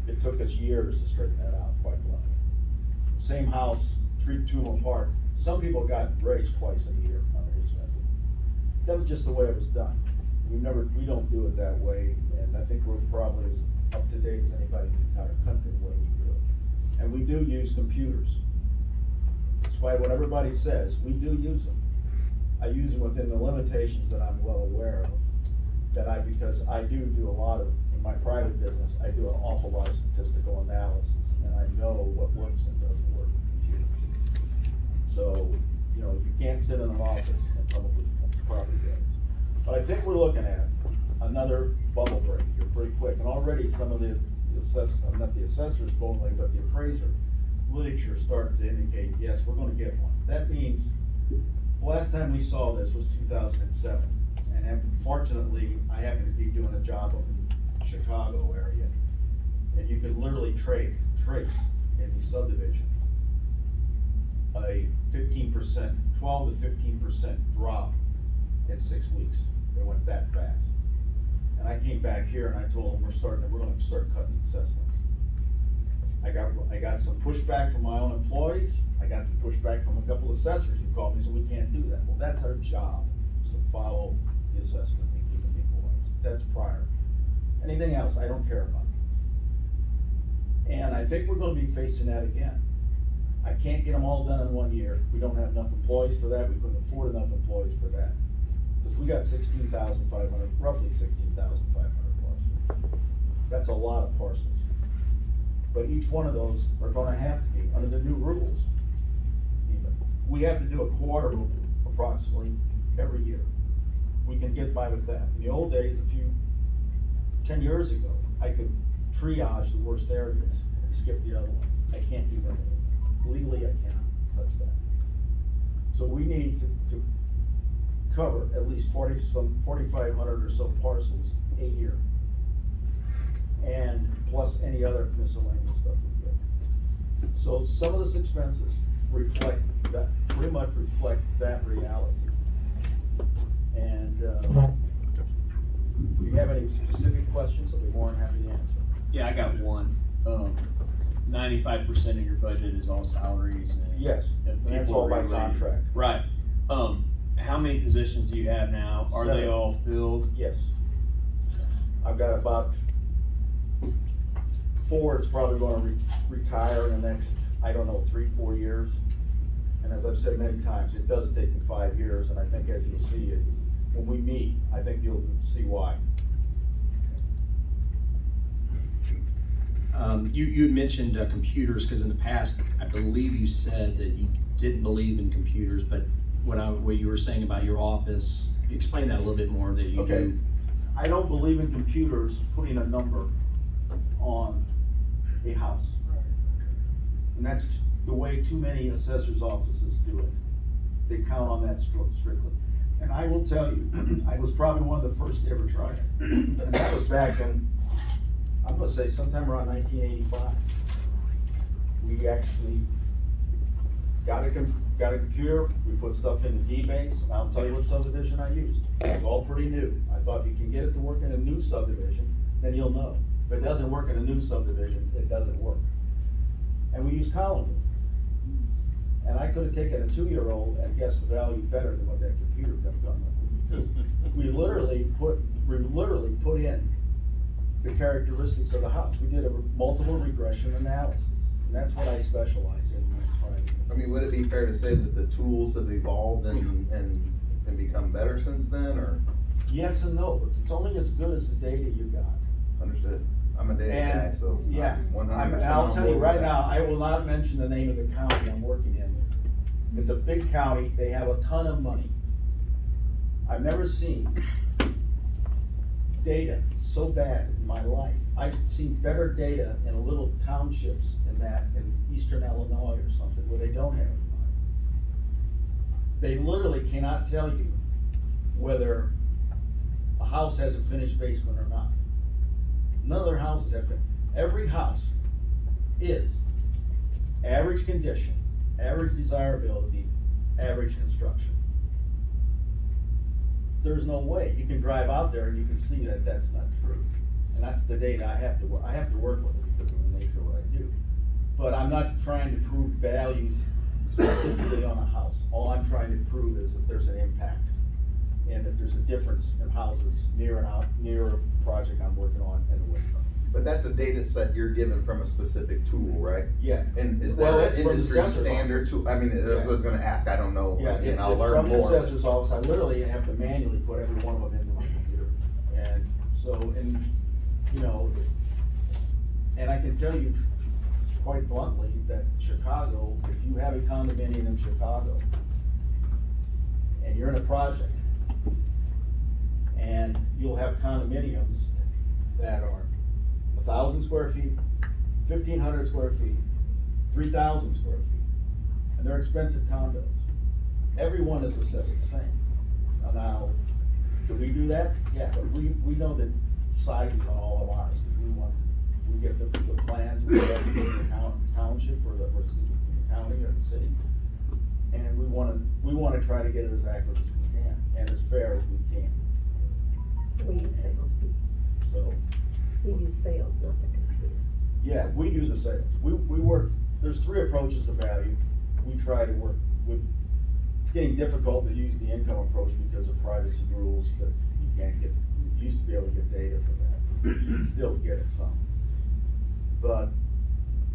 It took us years to straighten that out, quite bluntly. Same house, 2 them apart. Some people got raised twice a year under his method. That was just the way it was done. We don't do it that way, and I think we're probably as up to date as anybody in the entire country the way we do it. And we do use computers. Despite what everybody says, we do use them. I use them within the limitations that I'm well aware of. Because I do a lot of, in my private business, I do an awful lot of statistical analysis, and I know what works and doesn't work with computers. So, you can't sit in an office and come up with property values. But I think we're looking at another bubble break here pretty quick, and already some of not the assessors only, but the appraiser literature started to indicate, yes, we're gonna get one. That means, the last time we saw this was 2007, and unfortunately, I happened to be doing a job up in Chicago area, and you could literally trace in these subdivisions a 15%, 12 to 15% drop in 6 weeks. It went that fast. And I came back here and I told them we're gonna start cutting assessments. I got some pushback from my own employees. I got some pushback from a couple of assessors who called me and said, we can't do that. Well, that's our job, is to follow the assessment and keep them equalized. That's prior. Anything else, I don't care about. And I think we're gonna be facing that again. I can't get them all done in 1 year. We don't have enough employees for that. We couldn't afford enough employees for that. Because we got 16,500, roughly 16,500 parcels. That's a lot of parcels. But each one of those are gonna have to be, under the new rules, even, we have to do a quarter approximately every year. We can get by with that. In the old days, 10 years ago, I could triage the worst areas and skip the other ones. I can't do that anymore. Legally, I cannot touch that. So we need to cover at least 4,500 or so parcels a year. And plus any other miscellaneous stuff we get. So some of those expenses reflect that, pretty much reflect that reality. And, if you have any specific questions, I'll be more than happy to answer. Yeah, I got one. 95% of your budget is all salaries and. Yes, and and that's people all by related. contract. Right. How many positions do you have now? Are they 7. all filled? Yes. I've got about 4 that's probably gonna retire in the next, I don't know, 3-4 years. And as I've said many times, it does take me 5 years, and I think as you'll see it, when we meet, I think you'll see why. You had mentioned computers, because in the past, I believe you said that you didn't believe in computers, but what you were saying about your office, explain that a little bit more, that you Okay. do. I don't believe in computers putting a number on a house. And that's the way too many assessors' offices do it. They count on that strictly. And I will tell you, I was probably one of the first to ever try it. And that was back in, I'm gonna say sometime around 1985. We actually got a computer, we put stuff in the D-base, and I'll tell you what subdivision I used. It was all pretty new. I thought if you can get it to work in a new subdivision, then you'll know. If it doesn't work in a new subdivision, it doesn't work. And we used Collinsville. And I could have taken a 2-year-old and guessed the value better than what that computer could have done. Because we literally put in the characteristics of the house. We did a multiple regression analysis, and that's what I specialize in. I mean, would it be fair to say that the tools have evolved and become better since then, or? Yes and no, but it's only as good as the data you got. Understood. I'm a data guy, so. Yeah, 100%. and I'll tell you on board right with that. now, I will not mention the name of the county I'm working in. It's a big county, they have a ton of money. I've never seen data so bad in my life. I've seen better data in little townships in eastern Illinois or something where they don't have any money. They literally cannot tell you whether a house has a finished basement or not. None of their houses have finished. Every house is average condition, average desirability, average construction. There's no way. You can drive out there and you can see that that's not true. And that's the data I have to work with it because of the nature of what I do. But I'm not trying to prove values specifically on a house. All I'm trying to prove is if there's an impact and if there's a difference in houses near a project I'm working on and away from. But that's a data set you're given from a specific tool, right? Yeah. And is Well, there it's an from the industry assessor's standard office. tool? I mean, that's what I was gonna ask, I don't know, Yeah, and I'll it's learn from the more. assessor's office. I literally have to manually put every one of them into my computer. And so, and I can tell you quite bluntly that Chicago, if you have a condominium in Chicago and you're in a project and you'll have condominiums that are 1,000 square feet, 1,500 square feet, 3,000 square feet, and they're expensive condos. Every one is assessed the same. Now, do we do that? Yeah, but we know the sizes on all of ours. We get the plans, we get it from the township or the county or the city. And we wanna try to get it as accurate as we can and as fair as we can. We use salespeople. So, We use sales, not the computer. yeah, we do the sales. We work, there's 3 approaches to value. We try to work with, it's getting difficult to use the income approach because of privacy rules that you can't get, you used to be able to get data for that. You can still get it some. But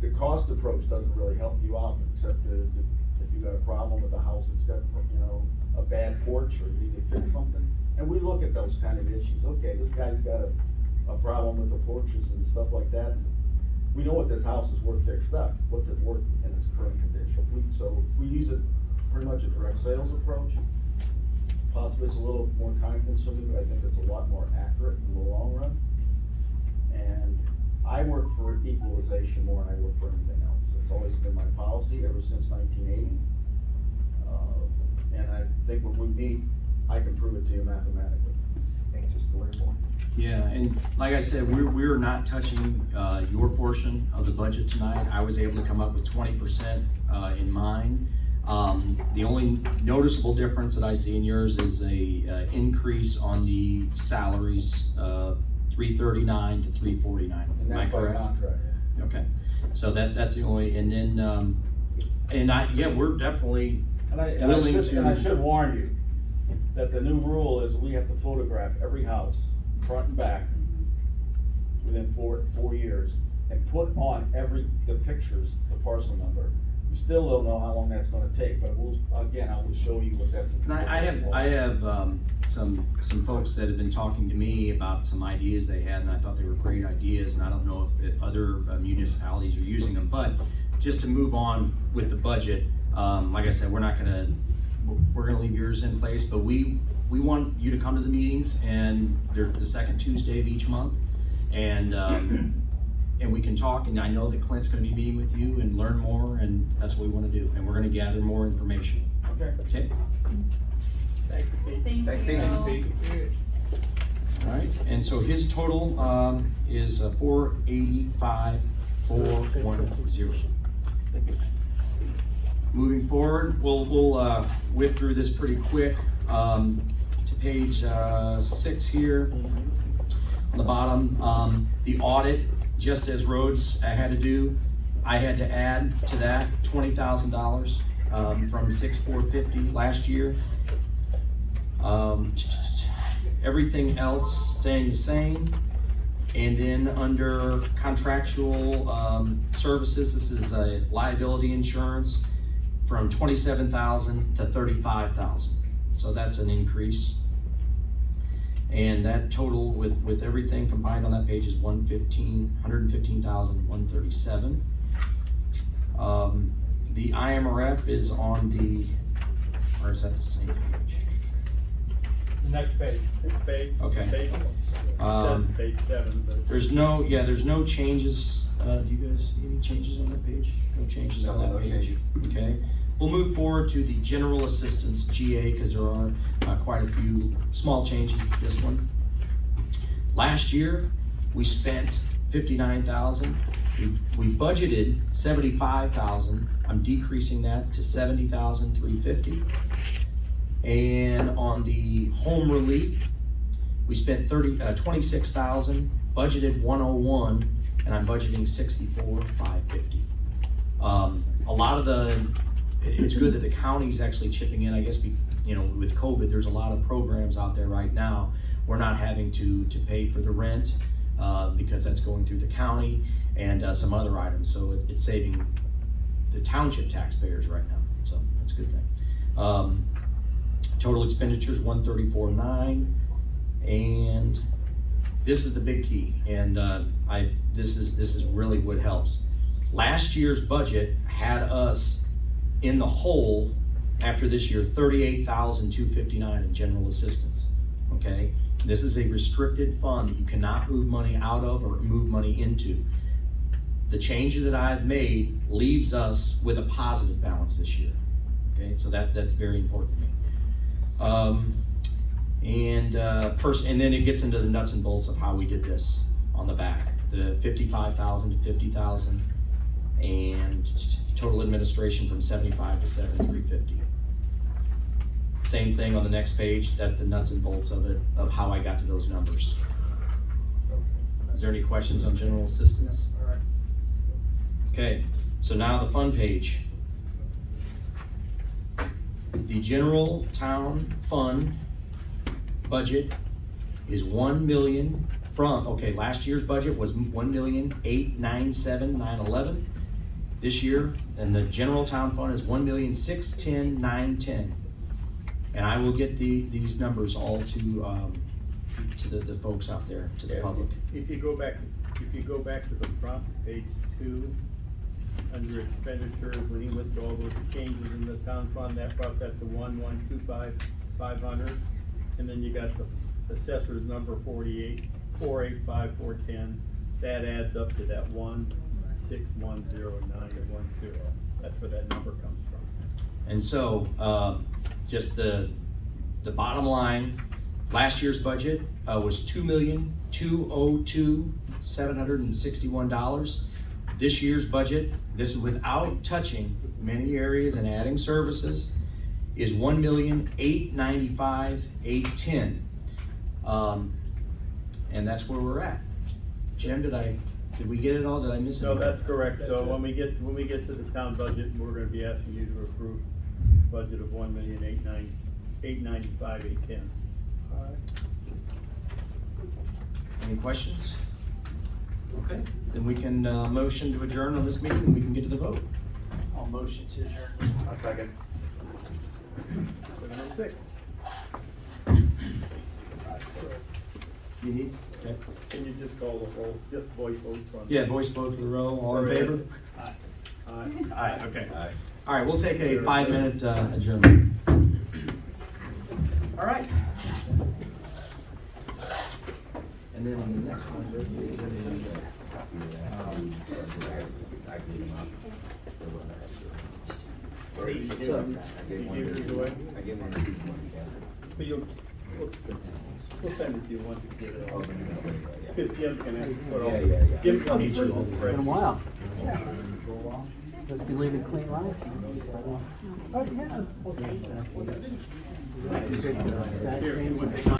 the cost approach doesn't really help you out, except if you got a problem with a house that's got, a bad porch or you need to fix something. And we look at those kind of issues. Okay, this guy's got a problem with the porches and stuff like that. We know what this house is worth fixed up. What's it worth in its current condition? So we use it pretty much a direct sales approach. Possibly it's a little more time consuming, but I think it's a lot more accurate in the long run. And I work for equalization more than I work for anything else. It's always been my policy ever since 1980. And I think when we meet, I can prove it to you mathematically. Anxious to learn more. Yeah, and like I said, we're not touching, your portion of the budget tonight. I was able to come up with 20%, in mine. The only noticeable difference that I see in yours is a, increase on the salaries, 339 to 349. And Am I that's by correct? contract. Okay, so that's the only, and then, yeah, we're definitely And I willing to. should warn you that the new rule is we have to photograph every house, front and back, within 4 years, and put on the pictures, the parcel number. We still don't know how long that's gonna take, but I will show you what that's. And I have some folks that have been talking to me about some ideas they had, and I thought they were great ideas, and I don't know if other municipalities are using them, but just to move on with the budget, like I said, we're gonna leave yours in place, but we want you to come to the meetings, and they're the second Tuesday of each month, and we can talk, and I know that Clint's gonna be meeting with you and learn more, and that's what we wanna do, and we're gonna gather more information. Okay. Okay? Thank you, Pete. Thank you. All right, and so his total, is 485,410. Moving forward, we'll whip through this pretty quick, to page 6 here. On the bottom, the audit, just as roads I had to do, I had to add to that $20,000, from 6,450 last year. Everything else staying the same. And then under contractual, services, this is a liability insurance from 27,000 to 35,000. So that's an increase. And that total with everything combined on that page is 115,137. The IMRF is on the, or is that the same page? The next page. Okay. Page, Um, says page 7, but. There's no changes, do you guys see any changes on that page? No changes on that No page, okay? We'll move forward to the general assistance, GA, because there are quite a few small changes to this one. Last year, we spent 59,000. We budgeted 75,000. I'm decreasing that to 70,350. And on the home relief, we spent 26,000, budgeted 101, and I'm budgeting 64,550. A lot of it's good that the county's actually chipping in. I guess with COVID, there's a lot of programs out there right now. We're not having to pay for the rent because that's going through the county and some other items. So it's saving the township taxpayers right now. So that's a good thing. Total expenditures 134,900, and this is the big key. And this is really what helps. Last year's budget had us in the hole after this year, 38,259 in general assistance, okay? This is a restricted fund that you cannot move money out of or move money into. The changes that I've made leaves us with a positive balance this year, okay? So that's very important to me. And then it gets into the nuts and bolts of how we did this on the back. The 55,000 to 50,000, and total administration from 75 to 7,350. Same thing on the next page. That's the nuts and bolts of it, of how I got to those numbers. Is there any questions on general assistance? All right. Okay, so now the fun page. The general town fund budget is 1 million last year's budget was 1,897,911. This year, and the general town fund is 1,610,910. And I will get these numbers all to the folks out there, to the public. If you go back to the front, page 2, under expenditures, when he went through all those changes in the town fund, that brought that to 1,125,500. And then you got the assessor's number 485,410, that adds up to that 1,610,910. That's where that number comes from. And so, just the bottom line, last year's budget was $2,202,761. This year's budget, this is without touching many areas and adding services, is $1,895,810. And that's where we're at. Jim, did we get it all? Did I miss it? No, that's correct. So when we get to the town budget, we're gonna be asking you to approve a budget of $1,895,810. Any questions? Okay, then we can motion to adjourn on this meeting and we can get to the vote. I'll motion to adjourn this one. A second. 7:06. You need? Okay. Can you just call the roll, just voice vote on? Yeah, voice vote for the roll. All in favor? Aye. Aye, okay. Aye. All right, we'll take a 5-minute adjournment. All right. And then on the next one, there is I gave one to each one. But we'll send it to you once you get it all. Because Jim can put all. Yeah. Jim can Meet you all. put Been a while. Must be leading a clean life. Oh, it has. Here.